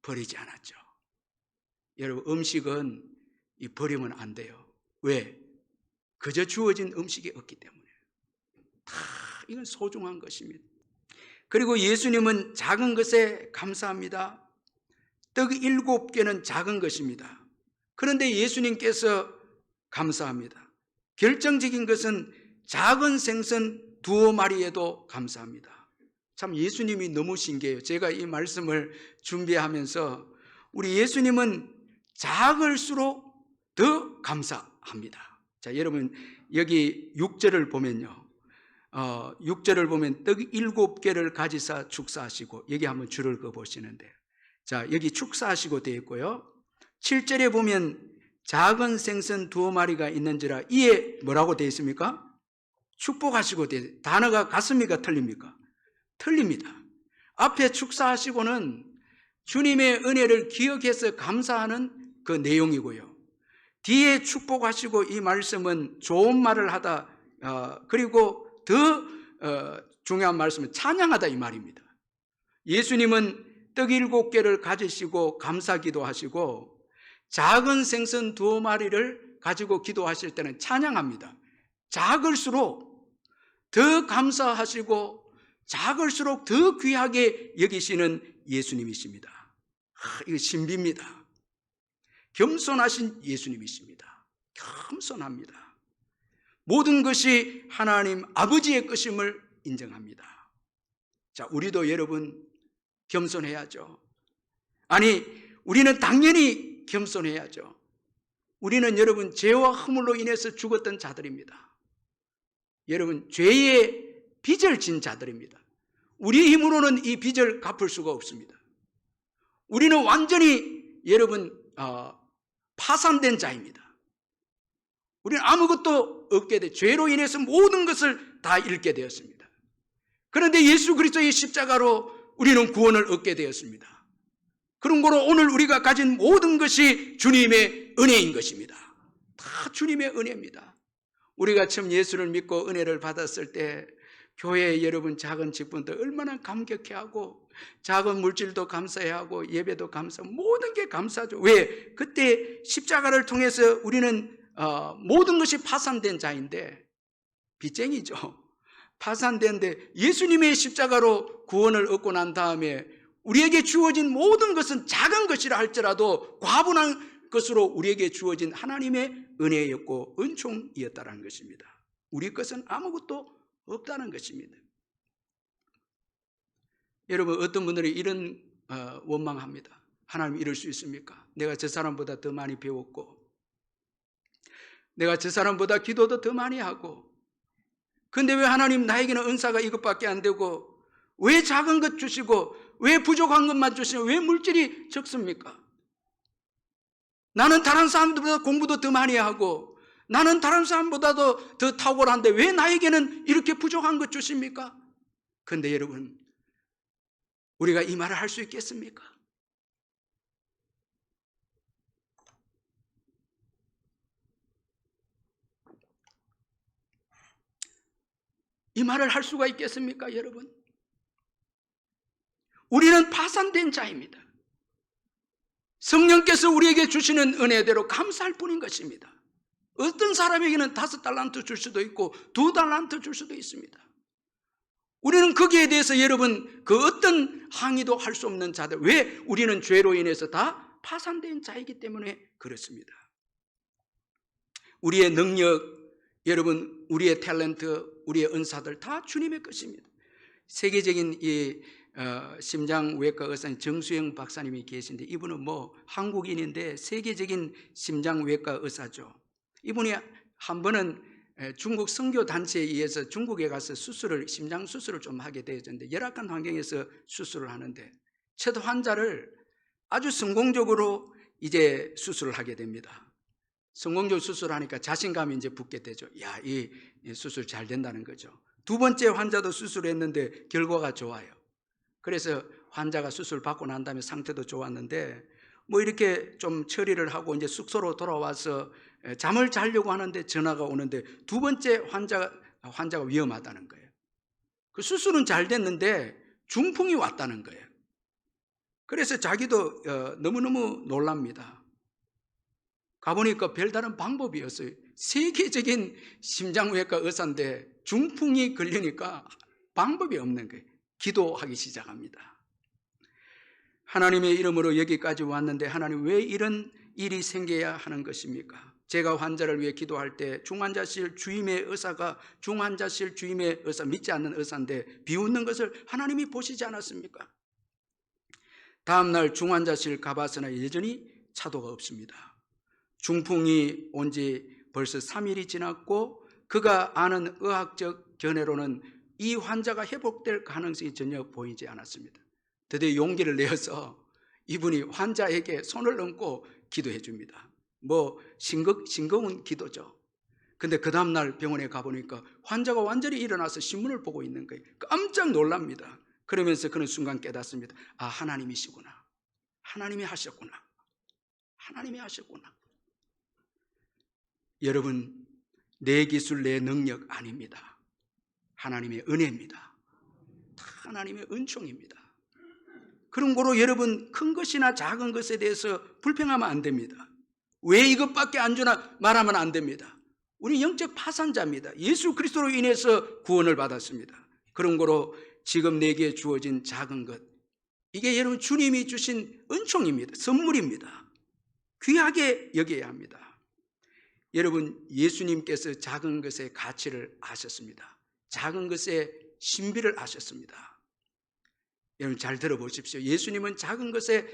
버리지 않았죠. 여러분, 음식은 버리면 안 돼요. 왜? 그저 주어진 음식이 없기 때문에. 다 이건 소중한 것입니다. 그리고 예수님은 작은 것에 감사합니다. 떡 7개는 작은 것입니다. 그런데 예수님께서 감사합니다. 결정적인 것은 작은 생선 2마리에도 감사합니다. 참 예수님이 너무 신기해요. 제가 이 말씀을 준비하면서 우리 예수님은 작을수록 더 감사합니다. 자, 여러분 여기 6절을 보면요, 6절을 보면 떡 7개를 가지사 축사하시고, 여기 한번 줄을 그어 보시는데, 자, 여기 축사하시고 되어 있고요, 7절에 보면 작은 생선 2마리가 있는지라, 이에 뭐라고 되어 있습니까? 축복하시고 되어 있습니다. 단어가 같습니까? 틀립니까? 틀립니다. 앞에 축사하시고는 주님의 은혜를 기억해서 감사하는 그 내용이고요, 뒤에 축복하시고 이 말씀은 좋은 말을 하다, 그리고 더 중요한 말씀은 찬양하다 이 말입니다. 예수님은 떡 7개를 가지시고 감사 기도하시고 작은 생선 2마리를 가지고 기도하실 때는 찬양합니다. 작을수록 더 감사하시고 작을수록 더 귀하게 여기시는 예수님이십니다. 이거 신비입니다. 겸손하신 예수님이십니다. 겸손합니다. 모든 것이 하나님 아버지의 것임을 인정합니다. 자, 우리도 여러분 겸손해야죠. 아니, 우리는 당연히 겸손해야죠. 우리는 여러분 죄와 허물로 인해서 죽었던 자들입니다. 여러분, 죄의 빚을 진 자들입니다. 우리 힘으로는 이 빚을 갚을 수가 없습니다. 우리는 완전히 여러분 파산된 자입니다. 우리는 아무것도 얻게 돼, 죄로 인해서 모든 것을 다 잃게 되었습니다. 그런데 예수 그리스도의 십자가로 우리는 구원을 얻게 되었습니다. 그런 거로 오늘 우리가 가진 모든 것이 주님의 은혜인 것입니다. 다 주님의 은혜입니다. 우리가 처음 예수를 믿고 은혜를 받았을 때 교회에 여러분 작은 직분들 얼마나 감격해하고 작은 물질도 감사해하고 예배도 감사하고 모든 게 감사하죠. 왜? 그때 십자가를 통해서 우리는 모든 것이 파산된 자인데, 빚쟁이죠. 파산된데 예수님의 십자가로 구원을 얻고 난 다음에 우리에게 주어진 모든 것은 작은 것이라 할지라도 과분한 것으로 우리에게 주어진 하나님의 은혜였고 은총이었다는 것입니다. 우리 것은 아무것도 없다는 것입니다. 여러분, 어떤 분들이 이런 원망합니다. 하나님 이럴 수 있습니까? 내가 저 사람보다 더 많이 배웠고, 내가 저 사람보다 기도도 더 많이 하고, 근데 왜 하나님 나에게는 은사가 이것밖에 안 되고, 왜 작은 것 주시고, 왜 부족한 것만 주시고, 왜 물질이 적습니까? 나는 다른 사람들보다 공부도 더 많이 하고, 나는 다른 사람보다도 더 탁월한데 왜 나에게는 이렇게 부족한 것 주십니까? 근데 여러분, 우리가 이 말을 할 수 있겠습니까? 이 말을 할 수가 있겠습니까, 여러분? 우리는 파산된 자입니다. 성령께서 우리에게 주시는 은혜대로 감사할 뿐인 것입니다. 어떤 사람에게는 5달란트 줄 수도 있고 2달란트 줄 수도 있습니다. 우리는 거기에 대해서 여러분 그 어떤 항의도 할 수 없는 자들, 왜? 우리는 죄로 인해서 다 파산된 자이기 때문에 그렇습니다. 우리의 능력, 여러분 우리의 탤런트, 우리의 은사들 다 주님의 것입니다. 세계적인 이 심장외과 의사인 정수영 박사님이 계신데, 이분은 한국인인데 세계적인 심장외과 의사죠. 이분이 한 번은 중국 선교 단체에 의해서 중국에 가서 심장 수술을 좀 하게 되었는데, 열악한 환경에서 수술을 하는데 첫 환자를 아주 성공적으로 이제 수술을 하게 됩니다. 성공적으로 수술하니까 자신감이 이제 붙게 되죠. 야, 이 수술 잘 된다는 거죠. 두 번째 환자도 수술했는데 결과가 좋아요. 그래서 환자가 수술 받고 난 다음에 상태도 좋았는데 이렇게 좀 처리를 하고 이제 숙소로 돌아와서 잠을 자려고 하는데 전화가 오는데 두 번째 환자가 위험하다는 거예요. 그 수술은 잘 됐는데 중풍이 왔다는 거예요. 그래서 자기도 너무너무 놀랍니다. 가보니까 별다른 방법이 없어요. 세계적인 심장외과 의사인데 중풍이 걸리니까 방법이 없는 거예요. 기도하기 시작합니다. 하나님의 이름으로 여기까지 왔는데 하나님 왜 이런 일이 생겨야 하는 것입니까? 제가 환자를 위해 기도할 때 중환자실 주임의 의사가 중환자실 주임의 의사, 믿지 않는 의사인데 비웃는 것을 하나님이 보시지 않았습니까? 다음날 중환자실 가봤으나 여전히 차도가 없습니다. 중풍이 온 지 벌써 3일이 지났고 그가 아는 의학적 견해로는 이 환자가 회복될 가능성이 전혀 보이지 않았습니다. 드디어 용기를 내어서 이분이 환자에게 손을 얹고 기도해 줍니다. 싱거운 기도죠. 근데 그 다음날 병원에 가보니까 환자가 완전히 일어나서 신문을 보고 있는 거예요. 깜짝 놀랍니다. 그러면서 그는 순간 깨닫습니다. 아, 하나님이시구나. 하나님이 하셨구나. 하나님이 하셨구나. 여러분, 내 기술, 내 능력 아닙니다. 하나님의 은혜입니다. 다 하나님의 은총입니다. 그런 거로 여러분 큰 것이나 작은 것에 대해서 불평하면 안 됩니다. 왜 이것밖에 안 주나 말하면 안 됩니다. 우리 영적 파산자입니다. 예수 그리스도로 인해서 구원을 받았습니다. 그런 거로 지금 내게 주어진 작은 것, 이게 여러분 주님이 주신 은총입니다. 선물입니다. 귀하게 여겨야 합니다. 여러분, 예수님께서 작은 것의 가치를 아셨습니다. 작은 것의 신비를 아셨습니다. 여러분 잘 들어보십시오. 예수님은 작은 것에,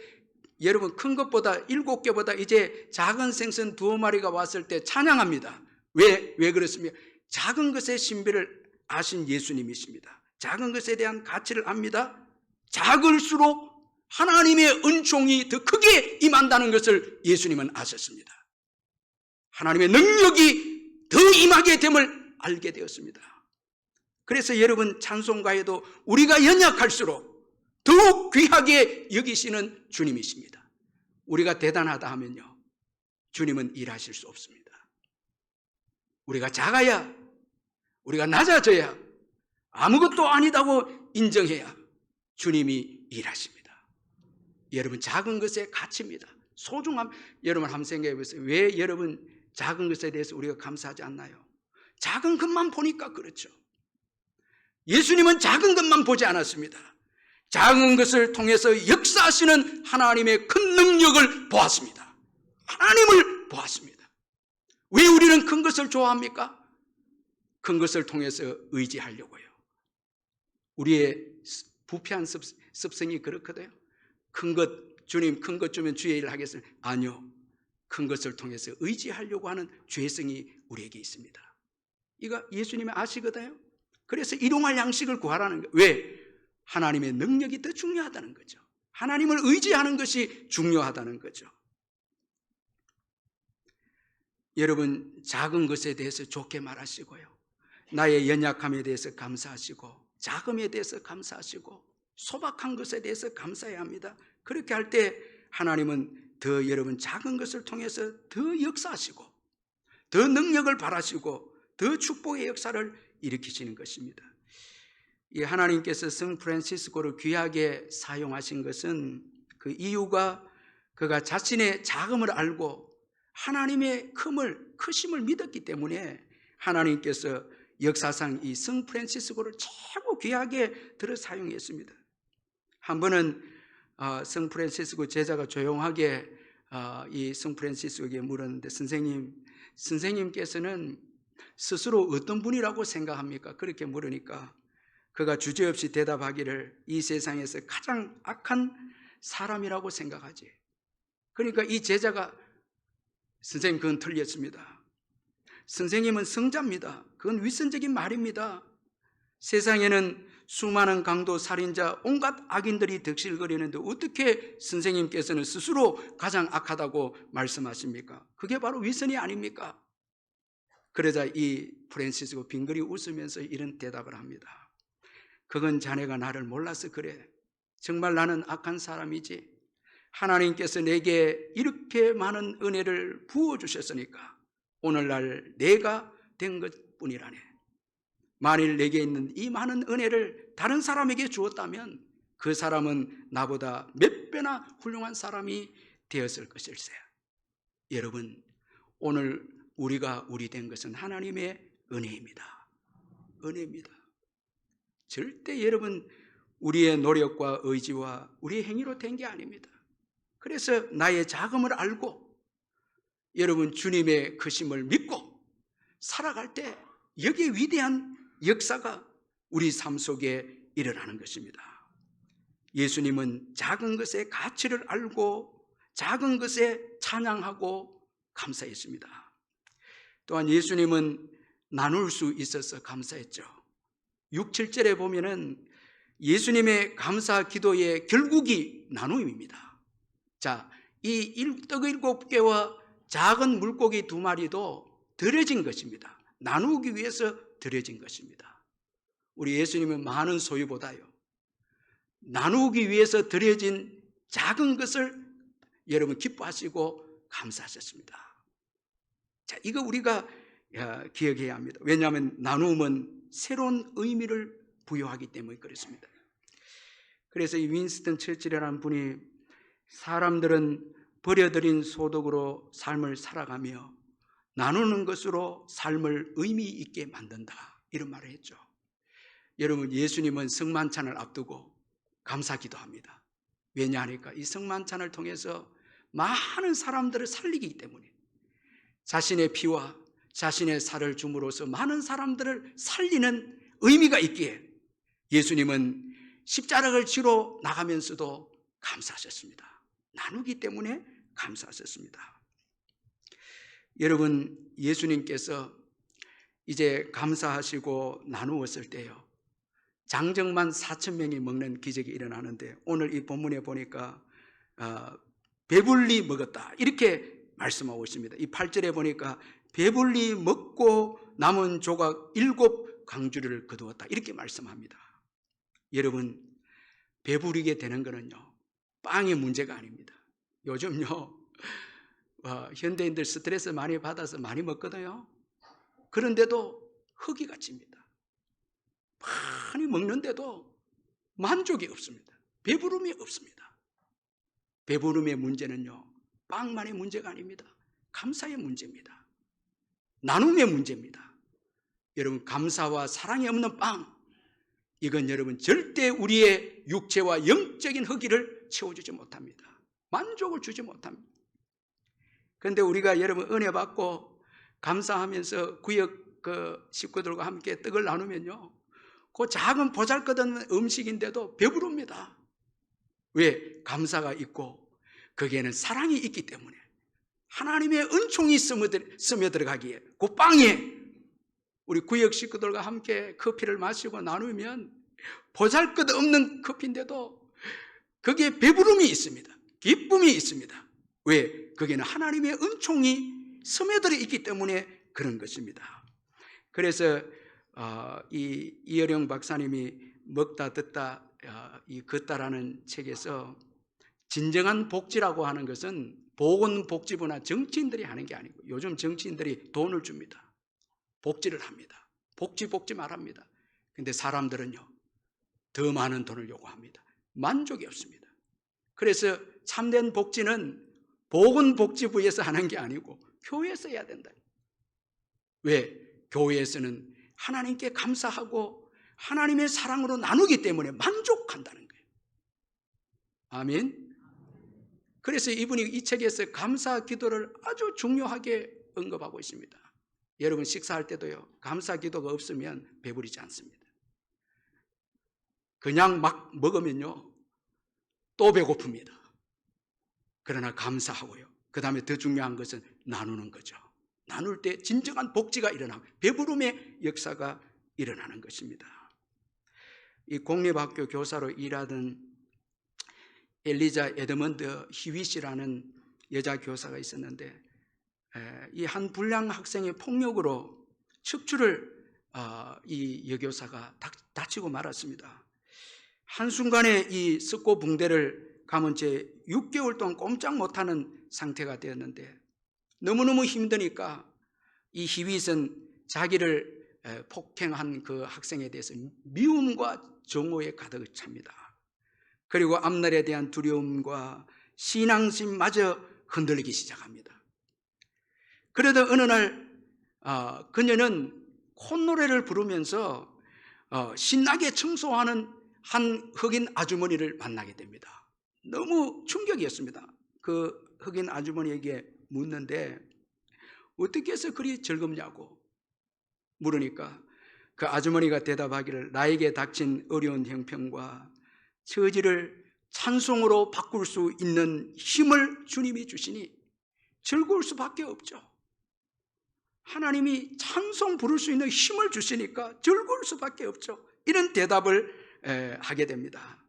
여러분 큰 것보다 7개보다 이제 작은 생선 2마리가 왔을 때 찬양합니다. 왜 그렇습니까? 작은 것의 신비를 아신 예수님이십니다. 작은 것에 대한 가치를 압니다. 작을수록 하나님의 은총이 더 크게 임한다는 것을 예수님은 아셨습니다. 하나님의 능력이 더 임하게 됨을 알게 되었습니다. 그래서 여러분 찬송가에도 우리가 연약할수록 더욱 귀하게 여기시는 주님이십니다. 우리가 대단하다 하면요, 주님은 일하실 수 없습니다. 우리가 작아야, 우리가 낮아져야, 아무것도 아니다고 인정해야 주님이 일하십니다. 여러분 작은 것의 가치입니다. 소중함. 여러분 한번 생각해 보세요. 왜 여러분 작은 것에 대해서 우리가 감사하지 않나요? 작은 것만 보니까 그렇죠. 예수님은 작은 것만 보지 않았습니다. 작은 것을 통해서 역사하시는 하나님의 큰 능력을 보았습니다. 하나님을 보았습니다. 왜 우리는 큰 것을 좋아합니까? 큰 것을 통해서 의지하려고요. 우리의 부패한 습성이 그렇거든요. 큰 것 주님 큰 것 주면 주의 일을 하겠습니다. 아니요. 큰 것을 통해서 의지하려고 하는 죄성이 우리에게 있습니다. 이거 예수님이 아시거든요. 그래서 일용할 양식을 구하라는 거예요. 왜? 하나님의 능력이 더 중요하다는 거죠. 하나님을 의지하는 것이 중요하다는 거죠. 여러분, 작은 것에 대해서 좋게 말하시고요. 나의 연약함에 대해서 감사하시고, 작음에 대해서 감사하시고, 소박한 것에 대해서 감사해야 합니다. 그렇게 할 때 하나님은 더 여러분 작은 것을 통해서 더 역사하시고, 더 능력을 발하시고, 더 축복의 역사를 일으키시는 것입니다. 이 하나님께서 성 프란시스코를 귀하게 사용하신 것은 그 이유가 그가 자신의 작음을 알고 하나님의 크심을 믿었기 때문에 하나님께서 역사상 이 성 프란시스코를 최고 귀하게 들어 사용했습니다. 한 번은 성 프란시스코 제자가 조용하게 이 성 프란시스코에게 물었는데, 선생님께서는 스스로 어떤 분이라고 생각합니까? 그렇게 물으니까 그가 주저없이 대답하기를, 이 세상에서 가장 악한 사람이라고 생각하지. 그러니까 이 제자가, 선생님 그건 틀렸습니다. 선생님은 성자입니다. 그건 위선적인 말입니다. 세상에는 수많은 강도, 살인자, 온갖 악인들이 득실거리는데 어떻게 선생님께서는 스스로 가장 악하다고 말씀하십니까? 그게 바로 위선이 아닙니까? 그러자 이 프란시스코 빙그리 웃으면서 이런 대답을 합니다. 그건 자네가 나를 몰라서 그래. 정말 나는 악한 사람이지. 하나님께서 내게 이렇게 많은 은혜를 부어주셨으니까 오늘날 내가 된 것뿐이라네. 만일 내게 있는 이 많은 은혜를 다른 사람에게 주었다면 그 사람은 나보다 몇 배나 훌륭한 사람이 되었을 것일세. 여러분, 오늘 우리가 우리 된 것은 하나님의 은혜입니다. 은혜입니다. 절대 여러분 우리의 노력과 의지와 우리의 행위로 된 게 아닙니다. 그래서 나의 작음을 알고 여러분 주님의 크심을 믿고 살아갈 때 여기에 위대한 역사가 우리 삶 속에 일어나는 것입니다. 예수님은 작은 것의 가치를 알고 작은 것에 찬양하고 감사했습니다. 또한 예수님은 나눌 수 있어서 감사했죠. 6, 7절에 보면은 예수님의 감사 기도의 결국이 나눔입니다. 자, 이 떡 7개와 작은 물고기 2마리도 드려진 것입니다. 나누기 위해서 드려진 것입니다. 우리 예수님은 많은 소유보다요, 나누기 위해서 드려진 작은 것을 여러분 기뻐하시고 감사하셨습니다. 자, 이거 우리가 기억해야 합니다. 왜냐하면 나눔은 새로운 의미를 부여하기 때문에 그렇습니다. 그래서 이 윈스턴 처칠이라는 분이 사람들은 버려들인 소득으로 삶을 살아가며 나누는 것으로 삶을 의미 있게 만든다, 이런 말을 했죠. 여러분, 예수님은 성만찬을 앞두고 감사기도 합니다. 왜냐하니까 이 성만찬을 통해서 많은 사람들을 살리기 때문에 자신의 피와 자신의 살을 줌으로써 많은 사람들을 살리는 의미가 있기에 예수님은 십자가를 지러 나가면서도 감사하셨습니다. 나누기 때문에 감사하셨습니다. 여러분, 예수님께서 이제 감사하시고 나누었을 때요, 장정만 4,000명이 먹는 기적이 일어나는데, 오늘 이 본문에 보니까 배불리 먹었다 이렇게 말씀하고 있습니다. 이 8절에 보니까 배불리 먹고 남은 조각 7 강주리를 거두었다 이렇게 말씀합니다. 여러분, 배부르게 되는 거는요, 빵의 문제가 아닙니다. 요즘요, 현대인들 스트레스 많이 받아서 많이 먹거든요. 그런데도 허기가 칩니다. 많이 먹는데도 만족이 없습니다. 배부름이 없습니다. 배부름의 문제는요, 빵만의 문제가 아닙니다. 감사의 문제입니다. 나눔의 문제입니다. 여러분, 감사와 사랑이 없는 빵, 이건 여러분 절대 우리의 육체와 영적인 허기를 채워주지 못합니다. 만족을 주지 못합니다. 그런데 우리가 여러분 은혜 받고 감사하면서 구역 식구들과 함께 떡을 나누면요, 그 작은 보잘것없는 음식인데도 배부릅니다. 왜? 감사가 있고 거기에는 사랑이 있기 때문에 하나님의 은총이 스며들어가기에 그 빵에 우리 구역 식구들과 함께 커피를 마시고 나누면 보잘것없는 커피인데도 거기에 배부름이 있습니다. 기쁨이 있습니다. 왜? 거기에는 하나님의 은총이 스며들어 있기 때문에 그런 것입니다. 그래서 이어령 박사님이 먹다 듣다 걷다라는 책에서 진정한 복지라고 하는 것은 보건복지부나 정치인들이 하는 게 아니고, 요즘 정치인들이 돈을 줍니다. 복지를 합니다. 복지 말합니다. 근데 사람들은요, 더 많은 돈을 요구합니다. 만족이 없습니다. 그래서 참된 복지는 보건복지부에서 하는 게 아니고 교회에서 해야 된다. 왜? 교회에서는 하나님께 감사하고 하나님의 사랑으로 나누기 때문에 만족한다는 거예요. 아멘. 그래서 이분이 이 책에서 감사 기도를 아주 중요하게 언급하고 있습니다. 여러분 식사할 때도요, 감사 기도가 없으면 배부르지 않습니다. 그냥 막 먹으면요 또 배고픕니다. 그러나 감사하고요, 그 다음에 더 중요한 것은 나누는 거죠. 나눌 때 진정한 복지가 일어나고 배부름의 역사가 일어나는 것입니다. 이 공립학교 교사로 일하던 엘리자 에드먼드 히윗이라는 여자 교사가 있었는데, 이 한 불량 학생의 폭력으로 척추를 이 여교사가 다치고 말았습니다. 한순간에 이 석고 붕대를 감은 채 6개월 동안 꼼짝 못하는 상태가 되었는데, 너무너무 힘드니까 이 히윗은 자기를 폭행한 그 학생에 대해서 미움과 정오에 가득 찹니다. 그리고 앞날에 대한 두려움과 신앙심마저 흔들리기 시작합니다. 그러다 어느 날 그녀는 콧노래를 부르면서 신나게 청소하는 한 흑인 아주머니를 만나게 됩니다. 너무 충격이었습니다. 그 흑인 아주머니에게 묻는데 어떻게 해서 그리 즐겁냐고 물으니까 그 아주머니가 대답하기를, 나에게 닥친 어려운 형편과 처지를 찬송으로 바꿀 수 있는 힘을 주님이 주시니 즐거울 수밖에 없죠. 하나님이 찬송 부를 수 있는 힘을 주시니까 즐거울 수밖에 없죠. 이런 대답을 하게 됩니다.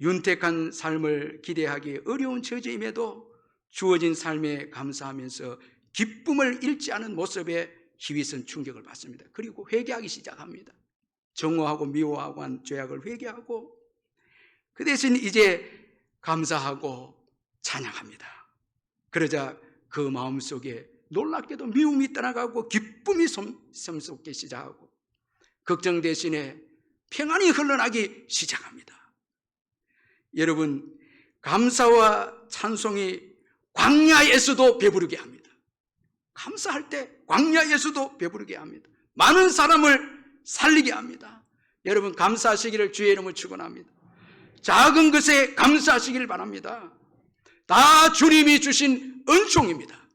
윤택한 삶을 기대하기 어려운 처지임에도 주어진 삶에 감사하면서 기쁨을 잃지 않은 모습에 히윗은 충격을 받습니다. 그리고 회개하기 시작합니다. 정오하고 미워하고 한 죄악을 회개하고 그 대신 이제 감사하고 찬양합니다. 그러자 그 마음속에 놀랍게도 미움이 떠나가고 기쁨이 샘솟기 시작하고 걱정 대신에 평안이 흘러나기 시작합니다. 여러분, 감사와 찬송이 광야에서도 배부르게 합니다. 감사할 때 광야에서도 배부르게 합니다. 많은 사람을 살리게 합니다. 여러분, 감사하시기를 주의 이름을 축원합니다. 작은 것에 감사하시길 바랍니다. 다 주님이 주신 은총입니다.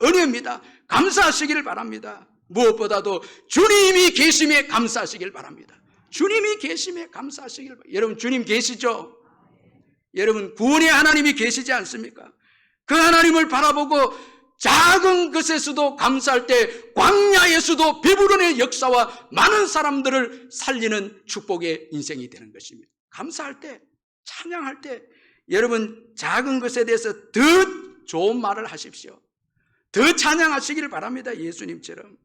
은혜입니다. 감사하시기를 바랍니다. 무엇보다도 주님이 계심에 감사하시길 바랍니다. 주님이 계심에 감사하시길 바랍니다. 여러분, 주님 계시죠? 여러분, 구원의 하나님이 계시지 않습니까? 그 하나님을 바라보고 작은 것에서도 감사할 때 광야에서도 배부른의 역사와 많은 사람들을 살리는 축복의 인생이 되는 것입니다. 감사할 때, 찬양할 때 여러분 작은 것에 대해서 더 좋은 말을 하십시오. 더 찬양하시기를 바랍니다. 예수님처럼.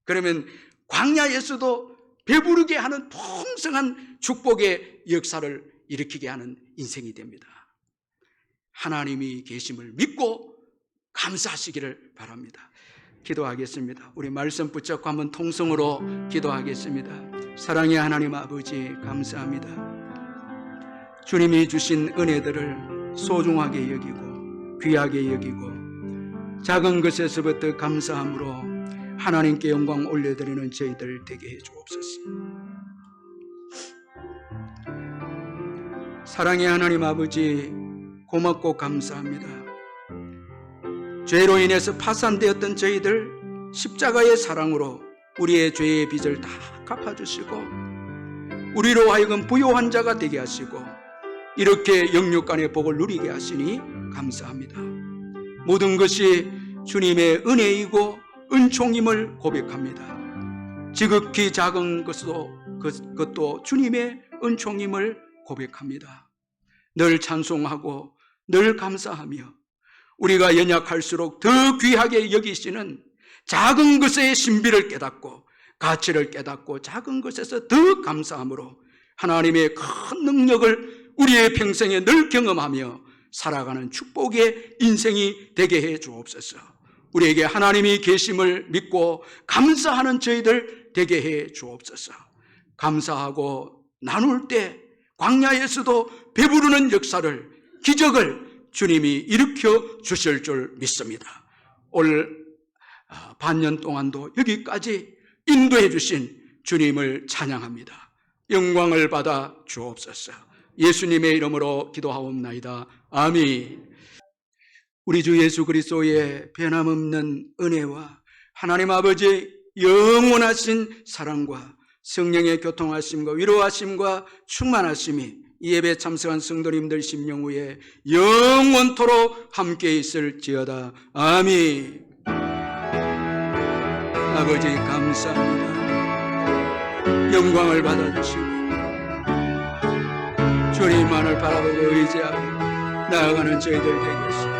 그러면 광야에서도 배부르게 하는 풍성한 축복의 역사를 일으키게 하는 인생이 됩니다. 하나님이 계심을 믿고 감사하시기를 바랍니다. 기도하겠습니다. 우리 말씀 붙잡고 한번 통성으로 기도하겠습니다. 사랑의 하나님 아버지, 감사합니다. 주님이 주신 은혜들을 소중하게 여기고 귀하게 여기고 작은 것에서부터 감사함으로 하나님께 영광 올려드리는 저희들 되게 해주옵소서. 사랑의 하나님 아버지, 고맙고 감사합니다. 죄로 인해서 파산되었던 저희들 십자가의 사랑으로 우리의 죄의 빚을 다 갚아주시고 우리로 하여금 부요한 자가 되게 하시고 이렇게 영육간의 복을 누리게 하시니 감사합니다. 모든 것이 주님의 은혜이고 은총임을 고백합니다. 지극히 작은 그것도 주님의 은총임을 고백합니다. 늘 찬송하고 늘 감사하며 우리가 연약할수록 더 귀하게 여기시는 작은 것의 신비를 깨닫고 가치를 깨닫고 작은 것에서 더 감사함으로 하나님의 큰 능력을 우리의 평생에 늘 경험하며 살아가는 축복의 인생이 되게 해 주옵소서. 우리에게 하나님이 계심을 믿고 감사하는 저희들 되게 해 주옵소서. 감사하고 나눌 때 광야에서도 배부르는 역사를, 기적을 주님이 일으켜 주실 줄 믿습니다. 올 반년 동안도 여기까지 인도해 주신 주님을 찬양합니다. 영광을 받아 주옵소서. 예수님의 이름으로 기도하옵나이다. 아멘. 우리 주 예수 그리스도의 변함없는 은혜와 하나님 아버지의 영원하신 사랑과 성령의 교통하심과 위로하심과 충만하심이 이 예배 참석한 성도님들 심령 위에 영원토록 함께 있을지어다. 아멘. 아버지 감사합니다. 영광을 받아주시고 주님만을 바라보고 의지하고 나아가는 저희들 되게 하시고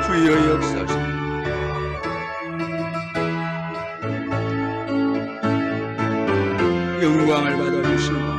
주여 역사하시고 영광을 받아주시고